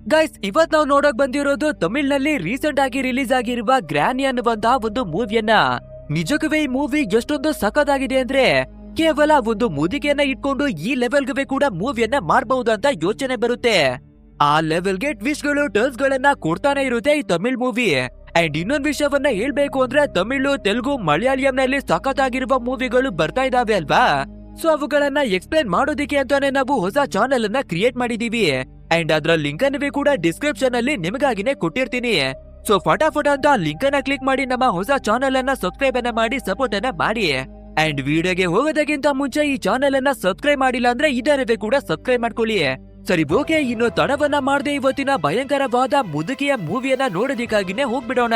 Guys, ಇವತ್ ನಾವು ನೋಡಕ್ ಬಂದಿರೋದು ತಮಿಳ್ನಲ್ಲಿ ರೀಸೆಂಟ್ ಆಗಿ ರಿಲೀಸ್ ಆಗಿರುವ ಗ್ರಾನಿ ಅನ್ನುವಂತಹ ಒಂದು ಮೂವಿಯನ್ನ. ನಿಜಕ್ಕೂ ಈ ಮೂವಿ ಎಷ್ಟೊಂದು ಸಖತ್ತಾಗಿದೆ ಅಂದ್ರೆ ಕೇವಲ ಒಂದು ಮುದುಕಿಯನ್ನ ಇಟ್ಕೊಂಡು ಈ ಲೆವೆಲ್ಗೆ ಕೂಡ ಮೂವಿಯನ್ನ ಮಾಡಬಹುದು ಅಂತ ಯೋಚನೆ ಬರುತ್ತೆ. ಆ ಲೆವೆಲ್ಗೆ ಟ್ವಿಸ್ಟ್ ಗಳು ಟರ್ನ್ಸ್ ಗಳನ್ನ ಕೊಡ್ತಾನೆ ಇರುತ್ತೆ ಈ ತಮಿಳ್ ಮೂವಿ. ಅಂಡ್ ಇನ್ನೊಂದು ವಿಷಯವನ್ನ ಹೇಳ್ಬೇಕು ಅಂದ್ರೆ ತಮಿಳು, ತೆಲುಗು, ಮಲಯಾಳಂನಲ್ಲಿ ಸಖತ್ತಾಗಿರುವ ಮೂವಿಗಳು ಬರ್ತಾ ಇದಾವೆ ಅಲ್ವಾ. ಸೊ ಅವುಗಳನ್ನ ಎಕ್ಸ್ಪ್ಲೇನ್ ಮಾಡೋದಿಕ್ಕೆ ಅಂತಾನೆ ನಾವು ಹೊಸ ಚಾನೆಲ್ ಅನ್ನ ಕ್ರಿಯೇಟ್ ಮಾಡಿದೀವಿ. ಅಂಡ್ ಅದರ ಲಿಂಕ್ ಅನ್ನು ಕೂಡ ಡಿಸ್ಕ್ರಿಪ್ಷನ್ ಅಲ್ಲಿ ನಿಮಗಾಗಿನೇ ಕೊಟ್ಟಿರ್ತೀನಿ. ಸೊ ಫಟಾಫಟ ಅಂತ ಲಿಂಕ್ ಅನ್ನ ಕ್ಲಿಕ್ ಮಾಡಿ ನಮ್ಮ ಹೊಸ ಚಾನೆಲ್ ಅನ್ನ ಸಬ್ಸ್ಕ್ರೈಬ್ ಅನ್ನ ಮಾಡಿ ಸಪೋರ್ಟ್ ಅನ್ನ ಮಾಡಿ. ಅಂಡ್ ವಿಡಿಯೋಗೆ ಹೋಗೋದಕ್ಕಿಂತ ಮುಂಚೆ ಈ ಚಾನೆಲ್ ಅನ್ನ ಸಬ್ಸ್ಕ್ರೈಬ್ ಮಾಡಿಲ್ಲ ಅಂದ್ರೆ ಇದರವೇ ಕೂಡ ಸಬ್ಸ್ಕ್ರೈಬ್ ಮಾಡ್ಕೊಳ್ಳಿ. ಸರಿ, ಓಕೆ, ಇನ್ನು ತಡವನ್ನ ಮಾಡದೆ ಇವತ್ತಿನ ಭಯಂಕರವಾದ ಮುದುಕಿಯ ಮೂವಿಯನ್ನ ನೋಡೋದಿಕ್ಕಾಗಿನೇ ಹೋಗ್ಬಿಡೋಣ.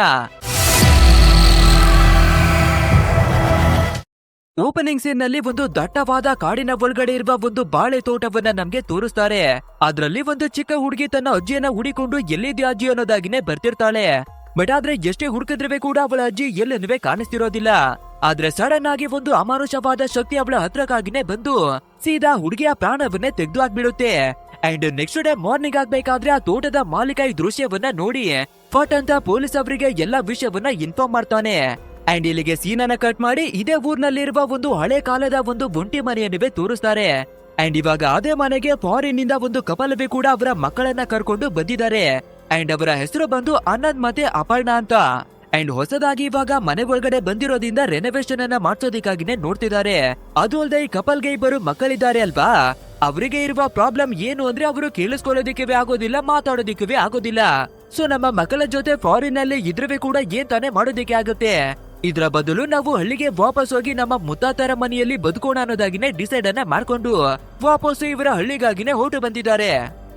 ಓಪನಿಂಗ್ ಸೀನ್ ನಲ್ಲಿ ಒಂದು ದಟ್ಟವಾದ ಕಾಡಿನ ಒಳಗಡೆ ಇರುವ ಒಂದು ಬಾಳೆ ತೋಟವನ್ನ ನಮ್ಗೆ ತೋರಿಸ್ತಾರೆ. ಅದ್ರಲ್ಲಿ ಒಂದು ಚಿಕ್ಕ ಹುಡುಗಿ ತನ್ನ ಅಜ್ಜಿಯನ್ನ ಹುಡಿಕೊಂಡು ಎಲ್ಲಿದ್ಯಾ ಅಜ್ಜಿ ಅನ್ನೋದಾಗಿನೇ ಬರ್ತಿರ್ತಾಳೆ. ಬಟ್ ಆದ್ರೆ ಎಷ್ಟೇ ಹುಡುಕಿದ್ರೆ ಕೂಡ ಅವಳ ಅಜ್ಜಿ ಎಲ್ಲೆನ್ನುವೆ ಕಾಣಿಸ್ತಿರೋದಿಲ್ಲ. ಆದ್ರೆ ಸಡನ್ ಆಗಿ ಒಂದು ಅಮಾನುಷವಾದ ಶಕ್ತಿ ಅವಳ ಹತ್ರಕ್ಕಾಗಿನೇ ಬಂದು ಸೀದಾ ಹುಡುಗಿಯ ಪ್ರಾಣವನ್ನೇ ತೆಗೆದು ಹಾಕ್ಬಿಡುತ್ತೆ. ಅಂಡ್ ನೆಕ್ಸ್ಟ್ ಡೇ ಮಾರ್ನಿಂಗ್ ಆಗ್ಬೇಕಾದ್ರೆ ಆ ತೋಟದ ಮಾಲೀಕ ಈ ದೃಶ್ಯವನ್ನ ನೋಡಿ ಫಟ್ ಅಂತ ಪೊಲೀಸ್ ಅವರಿಗೆ ಎಲ್ಲಾ ವಿಷಯವನ್ನ ಇನ್ಫಾರ್ಮ್ ಮಾಡ್ತಾನೆ. ಅಂಡ್ ಇಲ್ಲಿಗೆ ಸೀನ್ ಅನ್ನ ಕಟ್ ಮಾಡಿ ಇದೇ ಊರ್ನಲ್ಲಿರುವ ಒಂದು ಹಳೆ ಕಾಲದ ಒಂದು ಒಂಟಿ ಮನೆಯನ್ನೇ ತೋರಿಸ್ತಾರೆ. ಅಂಡ್ ಇವಾಗ ಅದೇ ಮನೆಗೆ ಫಾರಿನ್ ನಿಂದ ಒಂದು ಕಪಲವೇ ಕೂಡ ಅವರ ಮಕ್ಕಳನ್ನ ಕರ್ಕೊಂಡು ಬಂದಿದ್ದಾರೆ. ಅಂಡ್ ಅವರ ಹೆಸರು ಬಂದು ಆನಂದ್ ಮತ್ತೆ ಅಪರ್ಣ ಅಂತ. ಅಂಡ್ ಹೊಸದಾಗಿ ಇವಾಗ ಮನೆ ಒಳಗಡೆ ಬಂದಿರೋದ್ರಿಂದ ರೆನೋವೇಷನ್ ಅನ್ನ ಮಾಡ್ಸೋದಿಕ್ಕಾಗಿನೇ ನೋಡ್ತಿದ್ದಾರೆ. ಅದು ಅಲ್ಲದೆ ಈ ಕಪಲ್ಗೆ ಇಬ್ಬರು ಮಕ್ಕಳಿದ್ದಾರೆ ಅಲ್ವಾ. ಅವರಿಗೆ ಇರುವ ಪ್ರಾಬ್ಲಮ್ ಏನು ಅಂದ್ರೆ ಅವರು ಕೇಳಿಸ್ಕೊಳ್ಳೋದಿಕ್ಕೆ ಆಗೋದಿಲ್ಲ, ಮಾತಾಡೋದಿಕ್ಕೆ ಆಗೋದಿಲ್ಲ. ಸೊ ನಮ್ಮ ಮಕ್ಕಳ ಜೊತೆ ಫಾರಿನ್ ನಲ್ಲಿ ಇದ್ರವೇ ಕೂಡ ಏನ್ ತಾನೇ ಮಾಡೋದಿಕ್ಕೆ ಆಗುತ್ತೆ. ಇದ್ರ ಬದಲು ನಾವು ಹಳ್ಳಿಗೆ ವಾಪಸ್ ಹೋಗಿ ನಮ್ಮ ಮುತ್ತಾತರ ಮನೆಯಲ್ಲಿ ಬದುಕೋಣ ಅನ್ನೋದಾಗಿನೇ ಡಿಸೈಡ್ ಅನ್ನ ಮಾಡ್ಕೊಂಡು ವಾಪಸ್ ಇವರ ಹಳ್ಳಿಗಾಗಿನೇ ಹೊರಟು ಬಂದಿದ್ದಾರೆ.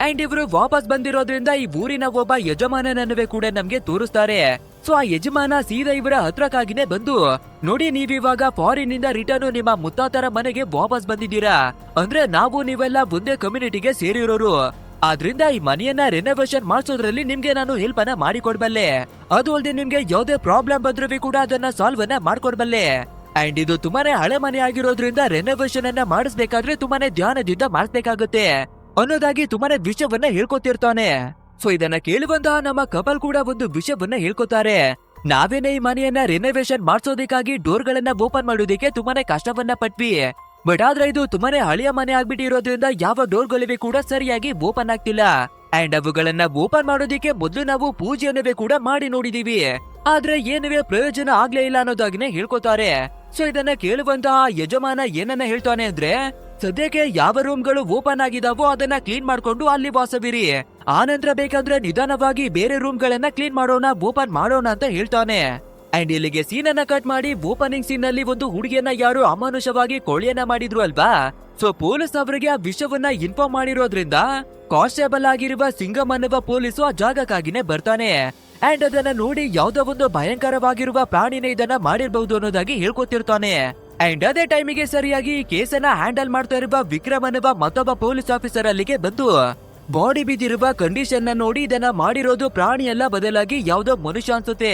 ಅಂಡ್ ಇವರು ವಾಪಸ್ ಬಂದಿರೋದ್ರಿಂದ ಈ ಊರಿನ ಒಬ್ಬ ಯಜಮಾನನನ್ನುವೆ ಕೂಡ ನಮ್ಗೆ ತೋರಿಸ್ತಾರೆ. ಸೊ ಆ ಯಜಮಾನ ಸೀದಾ ಇವರ ಹತ್ರಕ್ಕಾಗಿನೇ ಬಂದು, ನೋಡಿ, ನೀವಿವಾಗ ಫಾರಿನ್ ನಿಂದ ರಿಟರ್ನ್ ನಿಮ್ಮ ಮುತ್ತಾತರ ಮನೆಗೆ ವಾಪಸ್ ಬಂದಿದ್ದೀರಾ ಅಂದ್ರೆ ನಾವು ನೀವೆಲ್ಲ ಒಂದೇ ಕಮ್ಯುನಿಟಿಗೆ ಸೇರಿರೋರು. ಆದ್ರಿಂದ ಈ ಮನೆಯನ್ನ ರೆನೋವೇಷನ್ ಮಾಡಿಸೋದ್ರಲ್ಲಿ ನಿಮ್ಗೆ ನಾನು ಹೆಲ್ಪ್ ಅನ್ನ ಮಾಡಿಕೊಡ್ಬಲ್ಲೆ. ಅದು ಅಲ್ಲದೆ ನಿಮ್ಗೆ ಯಾವುದೇ ಪ್ರಾಬ್ಲಮ್ ಬಂದ್ರೂ ಕೂಡ ಅದನ್ನ ಸಾಲ್ವ್ ಅನ್ನ ಮಾಡ್ಕೊಡ್ಬಲ್ಲೆ. ಅಂಡ್ ಇದು ತುಂಬಾನೇ ಹಳೆ ಮನೆ ಆಗಿರೋದ್ರಿಂದ ರೆನೋವೇಷನ್ ಅನ್ನ ಮಾಡಿಸ್ಬೇಕಾದ್ರೆ ತುಂಬಾನೇ ಧ್ಯಾನದಿಂದ ಮಾಡಿಸ್ಬೇಕಾಗುತ್ತೆ ಅನ್ನೋದಾಗಿ ತುಂಬಾನೇ ವಿಷಯವನ್ನ ಹೇಳ್ಕೊತಿರ್ತಾನೆ. ಸೊ ಇದನ್ನ ಕೇಳುವಂತಹ ನಮ್ಮ ಕಪಲ್ ಕೂಡ ಒಂದು ವಿಷಯವನ್ನ ಹೇಳ್ಕೊತಾರೆ. ನಾವೇನೇ ಈ ಮನೆಯನ್ನ ರೆನೋವೇಷನ್ ಮಾಡಿಸೋದಕ್ಕಾಗಿ ಡೋರ್ ಗಳನ್ನ ಓಪನ್ ಮಾಡೋದಕ್ಕೆ ತುಂಬಾನೇ ಕಷ್ಟವನ್ನ ಪಟ್ವಿ. ಬಟ್ ಆದ್ರೆ ಇದು ತುಂಬಾನೇ ಹಳೆಯ ಮನೆ ಆಗ್ಬಿಟ್ಟಿರೋದ್ರಿಂದ ಯಾವ ಡೋರ್ಗಳಿವೆ ಕೂಡ ಸರಿಯಾಗಿ ಓಪನ್ ಆಗ್ತಿಲ್ಲ. ಅಂಡ್ ಅವುಗಳನ್ನ ಓಪನ್ ಮಾಡೋದಿಕ್ಕೆ ಮೊದಲು ನಾವು ಪೂಜೆಯನ್ನವೇ ಕೂಡ ಮಾಡಿ ನೋಡಿದೀವಿ. ಆದ್ರೆ ಏನುವೆ ಪ್ರಯೋಜನ ಆಗ್ಲೇ ಇಲ್ಲ ಅನ್ನೋದಾಗಿನೇ ಹೇಳ್ಕೊತಾರೆ. ಸೊ ಇದನ್ನ ಕೇಳುವಂತಹ ಯಜಮಾನ ಏನನ್ನ ಹೇಳ್ತಾನೆ ಅಂದ್ರೆ, ಸದ್ಯಕ್ಕೆ ಯಾವ ರೂಮ್ ಗಳು ಓಪನ್ ಆಗಿದಾವೋ ಅದನ್ನ ಕ್ಲೀನ್ ಮಾಡ್ಕೊಂಡು ಅಲ್ಲಿ ವಾಸವಿರಿ. ಆನಂತರ ಬೇಕಾದ್ರೆ ನಿಧಾನವಾಗಿ ಬೇರೆ ರೂಮ್ ಗಳನ್ನ ಕ್ಲೀನ್ ಮಾಡೋಣ, ಓಪನ್ ಮಾಡೋಣ ಅಂತ ಹೇಳ್ತಾನೆ. ಅಂಡ್ ಇಲ್ಲಿಗೆ ಸೀನ್ ಅನ್ನ ಕಟ್ ಮಾಡಿ ಓಪನಿಂಗ್ ಸೀನ್ ನಲ್ಲಿ ಒಂದು ಹುಡುಗಿಯನ್ನ ಯಾರು ಅಮಾನುಷವಾಗಿ ಕೊಳೆಯನ್ನ ಮಾಡಿದ್ರು ಅಲ್ವಾ. ಸೊ ಪೊಲೀಸ್ ಅವರಿಗೆ ಆ ವಿಷಯವನ್ನ ಇನ್ಫಾರ್ಮ್ ಮಾಡಿರೋದ್ರಿಂದ ಕಾನ್ಸ್ಟೇಬಲ್ ಆಗಿರುವ ಸಿಂಗಮ್ ಅನ್ನುವ ಪೊಲೀಸು ಆ ಜಾಗಕ್ಕಾಗಿನೇ ಬರ್ತಾನೆ. ಅಂಡ್ ಅದನ್ನ ನೋಡಿ ಯಾವ್ದೋ ಒಂದು ಭಯಂಕರವಾಗಿರುವ ಪ್ರಾಣಿನೇ ಇದನ್ನ ಮಾಡಿರ್ಬಹುದು ಅನ್ನೋದಾಗಿ ಹೇಳ್ಕೊತಿರ್ತಾನೆ. ಅಂಡ್ ಅದೇ ಟೈಮಿಗೆ ಸರಿಯಾಗಿ ಈ ಕೇಸನ್ನ ಹ್ಯಾಂಡಲ್ ಮಾಡ್ತಾ ಇರುವ ವಿಕ್ರಮ್ ಅನ್ನುವ ಮತ್ತೊಬ್ಬ ಪೊಲೀಸ್ ಆಫೀಸರ್ ಅಲ್ಲಿಗೆ ಬಂದು ಬಾಡಿ ಬಿದ್ದಿರುವ ಕಂಡೀಷನ್ ನೋಡಿ ಇದನ್ನ ಮಾಡಿರೋದು ಪ್ರಾಣಿ ಎಲ್ಲ ಬದಲಾಗಿ ಯಾವ್ದೋ ಮನುಷ್ಯ ಅನ್ಸುತ್ತೆ.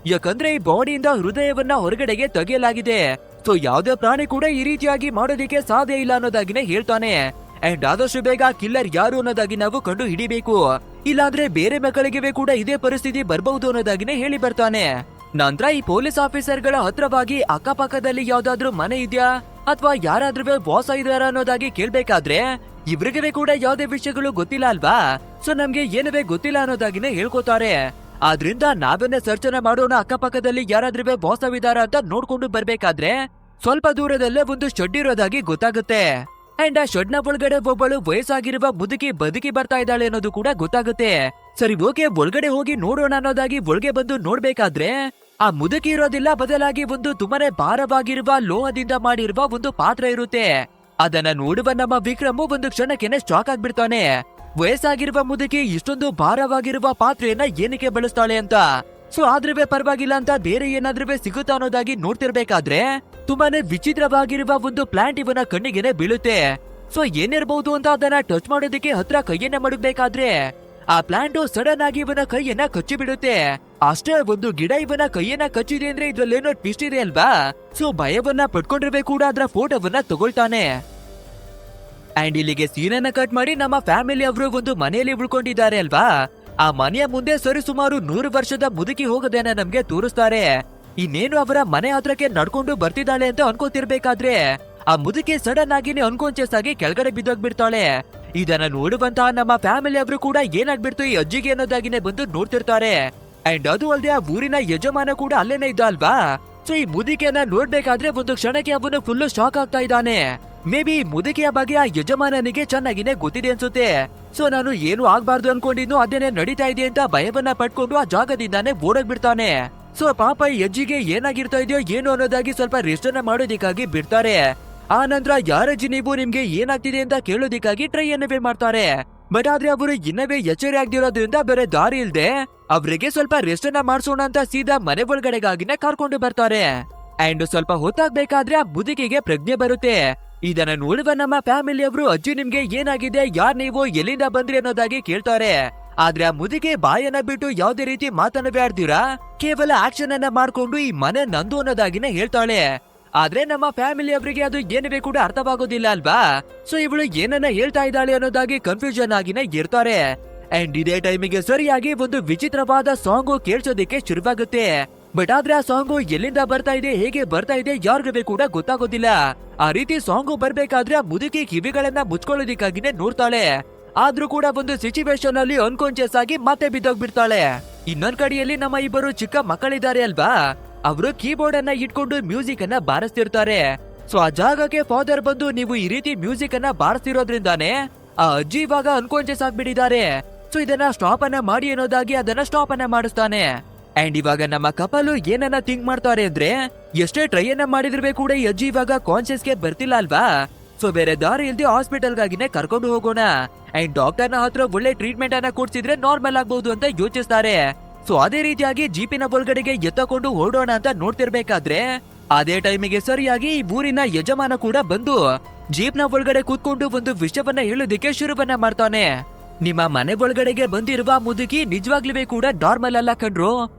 ಯಾಕಂದ್ರೆ ಈ ಬಾಡಿಯಿಂದ ಹೃದಯವನ್ನ ಹೊರಗಡೆಗೆ ತೆಗೆಯಲಾಗಿದೆ. ಸೊ ಯಾವ್ದೇ ಪ್ರಾಣಿ ಕೂಡ ಈ ರೀತಿಯಾಗಿ ಮಾಡೋದಿಕ್ಕೆ ಸಾಧ್ಯ ಇಲ್ಲ ಅನ್ನೋದಾಗಿನೇ ಹೇಳ್ತಾನೆ. ಅಂಡ್ ಆದಷ್ಟು ಬೇಗ ಕಿಲ್ಲರ್ ಯಾರು ಅನ್ನೋದಾಗಿ ನಾವು ಕಂಡು ಹಿಡಿಬೇಕು, ಇಲ್ಲಾಂದ್ರೆ ಬೇರೆ ಮಕ್ಕಳಿಗೆ ಕೂಡ ಇದೇ ಪರಿಸ್ಥಿತಿ ಬರಬಹುದು ಅನ್ನೋದಾಗಿನೇ ಹೇಳಿ ಬರ್ತಾನೆ. ನಂತರ ಈ ಪೊಲೀಸ್ ಆಫೀಸರ್ ಗಳ ಹತ್ರವಾಗಿ ಅಕ್ಕಪಕ್ಕದಲ್ಲಿ ಯಾವ್ದಾದ್ರು ಮನೆ ಇದೆಯಾ ಅಥವಾ ಯಾರಾದ್ರೂ ವಾಸ ಇದಾರ ಅನ್ನೋದಾಗಿ ಕೇಳ್ಬೇಕಾದ್ರೆ ಇವ್ರಿಗೆ ಕೂಡ ಯಾವ್ದೇ ವಿಷಯಗಳು ಗೊತ್ತಿಲ್ಲ ಅಲ್ವಾ. ಸೊ ನಮ್ಗೆ ಏನುವೆ ಗೊತ್ತಿಲ್ಲ ಅನ್ನೋದಾಗಿನೇ ಹೇಳ್ಕೊತಾರೆ. ಆದ್ರಿಂದ ನಾವೇನೇ ಸರ್ಚನೆ ಮಾಡೋಣ, ಅಕ್ಕಪಕ್ಕದಲ್ಲಿ ಯಾರಾದ್ರೂ ವಾಸವಿದಾರ ಅಂತ ನೋಡ್ಕೊಂಡು ಬರ್ಬೇಕಾದ್ರೆ ಸ್ವಲ್ಪ ದೂರದಲ್ಲೇ ಒಂದು ಶೆಡ್ ಇರೋದಾಗಿ ಗೊತ್ತಾಗುತ್ತೆ. ಅಂಡ್ ಆ ಶೆಡ್ ನ ಒಳಗಡೆ ಒಬ್ಬಳು ವಯಸ್ಸಾಗಿರುವ ಮುದುಕಿ ಬದುಕಿ ಬರ್ತಾ ಇದ್ದಾಳೆ ಅನ್ನೋದು ಕೂಡ ಗೊತ್ತಾಗುತ್ತೆ. ಸರಿ, ಓಕೆ, ಒಳಗಡೆ ಹೋಗಿ ನೋಡೋಣ ಅನ್ನೋದಾಗಿ ಒಳಗೆ ಬಂದು ನೋಡ್ಬೇಕಾದ್ರೆ ಆ ಮುದುಕಿ ಇರೋದಿಲ್ಲ, ಬದಲಾಗಿ ಒಂದು ತುಂಬಾನೇ ಭಾರವಾಗಿರುವ ಲೋಹದಿಂದ ಮಾಡಿರುವ ಒಂದು ಪಾತ್ರೆ ಇರುತ್ತೆ. ಅದನ್ನ ನೋಡುವ ನಮ್ಮ ವಿಕ್ರಮ್ ಒಂದು ಕ್ಷಣಕ್ಕೆನೆ ಸ್ಟಾಕ್ ಆಗ್ಬಿಡ್ತಾನೆ. ವಯಸ್ಸಾಗಿರುವ ಮುದುಕಿ ಇಷ್ಟೊಂದು ಭಾರವಾಗಿರುವ ಪಾತ್ರೆಯನ್ನ ಏನಕ್ಕೆ ಬಳಸ್ತಾಳೆ ಅಂತ. ಸೊ ಆದ್ರೂ ಪರವಾಗಿಲ್ಲ ಅಂತ ಬೇರೆ ಏನಾದ್ರೂ ಸಿಗುತ್ತಾ ಅನ್ನೋದಾಗಿ ನೋಡ್ತಿರ್ಬೇಕಾದ್ರೆ ತುಂಬಾನೇ ವಿಚಿತ್ರವಾಗಿರುವ ಒಂದು ಪ್ಲಾಂಟ್ ಇವನ ಕಣ್ಣಿಗೆನೆ ಬೀಳುತ್ತೆ. ಸೊ ಏನಿರಬಹುದು ಅಂತ ಅದನ್ನ ಟಚ್ ಮಾಡೋದಕ್ಕೆ ಹತ್ರ ಕೈಯನ್ನ ಮಡಗಬೇಕಾದ್ರೆ ಆ ಪ್ಲಾಂಟ್ ಸಡನ್ ಆಗಿ ಇವನ ಕೈಯನ್ನ ಕಚ್ಚಿ ಬಿಡುತ್ತೆ. ಅಷ್ಟೇ, ಒಂದು ಗಿಡ ಇವನ ಕೈಯನ್ನ ಕಚ್ಚಿದೆ ಅಂದ್ರೆ ಇದ್ರಲ್ಲೇನೋ ಟ್ವಿಸ್ಟ್ ಇದೆ ಅಲ್ವಾ. ಸೊ ಭಯವನ್ನ ಪಡ್ಕೊಂಡಿರ್ಬೇಕು ಕೂಡ ಅದರ ಫೋಟೋವನ್ನ ತಗೊಳ್ತಾನೆ. ಅಂಡ್ ಇಲ್ಲಿಗೆ ಸೀನನ್ನ ಕಟ್ ಮಾಡಿ ನಮ್ಮ ಫ್ಯಾಮಿಲಿ ಅವರು ಒಂದು ಮನೆಯಲ್ಲಿ ಉಳ್ಕೊಂಡಿದ್ದಾರೆ ಅಲ್ವಾ. ಆ ಮನೆಯ ಮುಂದೆ ಸರಿಸುಮಾರು 100 ವರ್ಷದ ಮುದುಕಿ ಹೋಗೋದನ್ನ ನಮ್ಗೆ ತೋರಿಸ್ತಾರೆ. ಇನ್ನೇನು ಅವರ ಮನೆ ಹತ್ರಕ್ಕೆ ನಡ್ಕೊಂಡು ಬರ್ತಿದ್ದಾಳೆ ಅಂತ ಅನ್ಕೋತಿರ್ಬೇಕಾದ್ರೆ ಆ ಮುದುಕಿ ಸಡನ್ ಆಗಿನೇ ಅನ್ಕಾನ್ಶಿಯಸ್ ಆಗಿ ಕೆಳಗಡೆ ಬಿದ್ದೋಗ್ಬಿಡ್ತಾಳೆ. ಇದನ್ನ ನೋಡುವಂತಹ ನಮ್ಮ ಫ್ಯಾಮಿಲಿ ಅವರು ಕೂಡ ಏನಾಗ್ಬಿಡ್ತು ಈ ಅಜ್ಜಿಗೆ ಅನ್ನೋದಾಗಿನೇ ಬಂದು ನೋಡ್ತಿರ್ತಾರೆ. ಅಂಡ್ ಅದು ಅಲ್ಲದೆ ಆ ಊರಿನ ಯಜಮಾನ ಕೂಡ ಅಲ್ಲೇನೆ ಇದ್ದ ಅಲ್ವಾ. ಸೊ ಈ ಮುದುಕಿಯನ್ನ ನೋಡ್ಬೇಕಾದ್ರೆ ಒಂದು ಕ್ಷಣಕ್ಕೆ ಅವನು ಫುಲ್ ಶಾಕ್ ಆಗ್ತಾ ಇದ್ದಾನೆ. ಮೇ ಬಿ ಮುದುಕಿಯ ಬಗ್ಗೆ ಆ ಯಜಮಾನನಿಗೆ ಚೆನ್ನಾಗಿನೇ ಗೊತ್ತಿದೆ ಅನ್ಸುತ್ತೆ. ಸೊ ನಾನು ಏನು ಆಗ್ಬಾರ್ದು ಅನ್ಕೊಂಡಿದ್ನು ಅದೇನೆ ನಡೀತಾ ಇದೆ ಅಂತ ಭಯವನ್ನ ಪಟ್ಕೊಂಡು ಆ ಜಾಗದಿಂದಾನೆ ಓಡೋಗ್ಬಿಡ್ತಾನೆ. ಸೊ ಪಾಪ ಈ ಅಜ್ಜಿಗೆ ಏನಾಗಿರ್ತಾ ಇದೆಯೋ ಏನು ಅನ್ನೋದಾಗಿ ಸ್ವಲ್ಪ ರೆಸ್ಟ್ ಅನ್ನ ಮಾಡೋದಿಕ್ಕಾಗಿ ಬಿಡ್ತಾರೆ. ಆ ನಂತರ ಯಾರಜ್ಜಿ ನೀವು, ನಿಮ್ಗೆ ಏನಾಗ್ತಿದೆ ಅಂತ ಕೇಳೋದಿಕ್ಕಾಗಿ ಟ್ರೈ ಅನ್ನವೇ ಮಾಡ್ತಾರೆ. ಬಟ್ ಆದ್ರೆ ಅವರು ಇನ್ನವೇ ಎಚ್ಚರಿ ಆಗದಿರೋದ್ರಿಂದ ಬೇರೆ ದಾರಿ ಇಲ್ದೆ ಅವರಿಗೆ ಸ್ವಲ್ಪ ರೆಸ್ಟ್ ಅನ್ನ ಮಾಡ್ಸೋಣ ಅಂತ ಸೀದಾ ಮನೆ ಒಳಗಡೆಗಾಗಿನೇ ಕರ್ಕೊಂಡು ಬರ್ತಾರೆ. ಅಂಡ್ ಸ್ವಲ್ಪ ಹೊತ್ತಾಗ್ಬೇಕಾದ್ರೆ ಆ ಮುದುಕಿಗೆ ಪ್ರಜ್ಞೆ ಬರುತ್ತೆ. ಇದನ್ನ ನೋಡುವ ನಮ್ಮ ಫ್ಯಾಮಿಲಿ ಅವರು ಅಜ್ಜಿ ನಿಮ್ಗೆ ಏನಾಗಿದೆ, ಯಾರ್ ನೀವು, ಎಲ್ಲಿಂದ ಬಂದ್ರಿ ಅನ್ನೋದಾಗಿ ಕೇಳ್ತಾರೆ. ಆದ್ರೆ ಆ ಮುದುಕಿ ಬಾಯನ್ನ ಬಿಟ್ಟು ಯಾವ್ದೇ ರೀತಿ ಮಾತನ್ನ ಆಡ್ತೀರಾ ಕೇವಲ ಆಕ್ಷನ್ ಅನ್ನ ಮಾಡ್ಕೊಂಡು ಈ ಮನೆ ನಂದು ಅನ್ನೋದಾಗಿನೇ ಹೇಳ್ತಾಳೆ. ಆದ್ರೆ ನಮ್ಮ ಫ್ಯಾಮಿಲಿ ಅವರಿಗೆ ಅದು ಏನುವೆ ಕೂಡ ಅರ್ಥವಾಗೋದಿಲ್ಲ ಅಲ್ವಾ. ಸೊ ಇವಳು ಏನನ್ನ ಹೇಳ್ತಾ ಇದ್ದಾಳೆ ಅನ್ನೋದಾಗಿ ಕನ್ಫ್ಯೂಷನ್ ಆಗಿನೇ ಇರ್ತಾರೆ. ಅಂಡ್ ಇದೇ ಟೈಮಿಗೆ ಸರಿಯಾಗಿ ಒಂದು ವಿಚಿತ್ರವಾದ ಸಾಂಗು ಕೇಳಿಸೋದಿಕ್ಕೆ ಶುರುವಾಗುತ್ತೆ. ಬಟ್ ಆದ್ರೆ ಆ ಸಾಂಗು ಎಲ್ಲಿಂದ ಬರ್ತಾ ಇದೆ, ಹೇಗೆ ಬರ್ತಾ ಇದೆ ಯಾರಿಗೂ ಕೂಡ ಗೊತ್ತಾಗೋದಿಲ್ಲ. ಆ ರೀತಿ ಸಾಂಗು ಬರ್ಬೇಕಾದ್ರೆ ಆ ಮುದುಕಿ ಕಿವಿಗಳನ್ನ ಮುಚ್ಕೊಳ್ಳೋದಿಕ್ಕಾಗಿನೇ ನೋಡ್ತಾಳೆ. ಆದ್ರೂ ಕೂಡ ಒಂದು ಸಿಚುವೇಶನ್ ಅಲ್ಲಿ ಅನ್ಕಾನ್ಶಿಯಸ್ ಆಗಿ ಮತ್ತೆ ಬಿದ್ದೋಗ್ಬಿಡ್ತಾಳೆ. ಇನ್ನೊಂದ್ ಕಡೆಯಲ್ಲಿ ನಮ್ಮ ಇಬ್ಬರು ಚಿಕ್ಕ ಮಕ್ಕಳಿದ್ದಾರೆ ಅಲ್ವಾ, ಅವರು ಕೀಬೋರ್ಡ್ ಅನ್ನ ಇಟ್ಕೊಂಡು ಮ್ಯೂಸಿಕ್ ಅನ್ನ ಬಾರಿಸ್ತಿರ್ತಾರೆ. ಸೊ ಆ ಜಾಗಕ್ಕೆ ಫಾದರ್ ಬಂದು ನೀವು ಈ ರೀತಿ ಮ್ಯೂಸಿಕ್ ಅನ್ನ ಬಾರಿಸ್ತಿರೋದ್ರಿಂದಾನೆ ಆ ಅಜ್ಜಿ ಇವಾಗ ಅನ್ಕಾನ್ಶಿಯಸ್ ಆಗ್ಬಿಟ್ಟಿದ್ದಾರೆ. ಸೊ ಇದನ್ನ ಸ್ಟಾಪ್ ಅನ್ನ ಮಾಡಿ ಅನ್ನೋದಾಗಿ ಅದನ್ನ ಸ್ಟಾಪ್ ಅನ್ನ ಮಾಡಿಸ್ತಾನೆ. ಅಂಡ್ ಇವಾಗ ನಮ್ಮ ಕಪಲು ಏನನ್ನ ಥಿಂಕ್ ಮಾಡ್ತಾರೆ ಅಂದ್ರೆ, ಎಷ್ಟೇ ಟ್ರೈ ಅನ್ನ ಮಾಡಿದ್ರೆ ಕೂಡ ಈ ಅಜ್ಜಿ ಇವಾಗ ಕಾನ್ಶಿಯಸ್ ಗೆ ಬರ್ತಿಲ್ಲ ಅಲ್ವಾ. ಸೊ ಬೇರೆ ದಾರಿ ಇಲ್ದೆ ಹಾಸ್ಪಿಟಲ್ ಗಾಗಿನೇ ಕರ್ಕೊಂಡು ಹೋಗೋಣ. ಅಂಡ್ ಡಾಕ್ಟರ್ನ ಹತ್ರ ಒಳ್ಳೆ ಟ್ರೀಟ್ಮೆಂಟ್ ಅನ್ನ ಕೊಡ್ಸಿದ್ರೆ ನಾರ್ಮಲ್ ಆಗ್ಬಹುದು ಅಂತ ಯೋಚಿಸ್ತಾರೆ. ಸೊ ಅದೇ ರೀತಿಯಾಗಿ ಜೀಪಿನ ಒಳಗಡೆಗೆ ಎತ್ತಕೊಂಡು ಹೊರಡೋಣ ಅಂತ ನೋಡ್ತಿರ್ಬೇಕಾದ್ರೆ ಅದೇ ಟೈಮಿಗೆ ಸರಿಯಾಗಿ ಈ ಊರಿನ ಯಜಮಾನ ಕೂಡ ಬಂದು ಜೀಪ್ನ ಒಳಗಡೆ ಕೂತ್ಕೊಂಡು ಒಂದು ವಿಷಯವನ್ನ ಹೇಳೋದಿಕ್ಕೆ ಶುರುವನ್ನ ಮಾಡ್ತಾನೆ. ನಿಮ್ಮ ಮನೆ ಒಳಗಡೆಗೆ ಬಂದಿರುವ ಮುದುಕಿ ನಿಜವಾಗ್ಲೂ ಕೂಡ ನಾರ್ಮಲ್ ಅಲ್ಲ ಕಣ್ರು.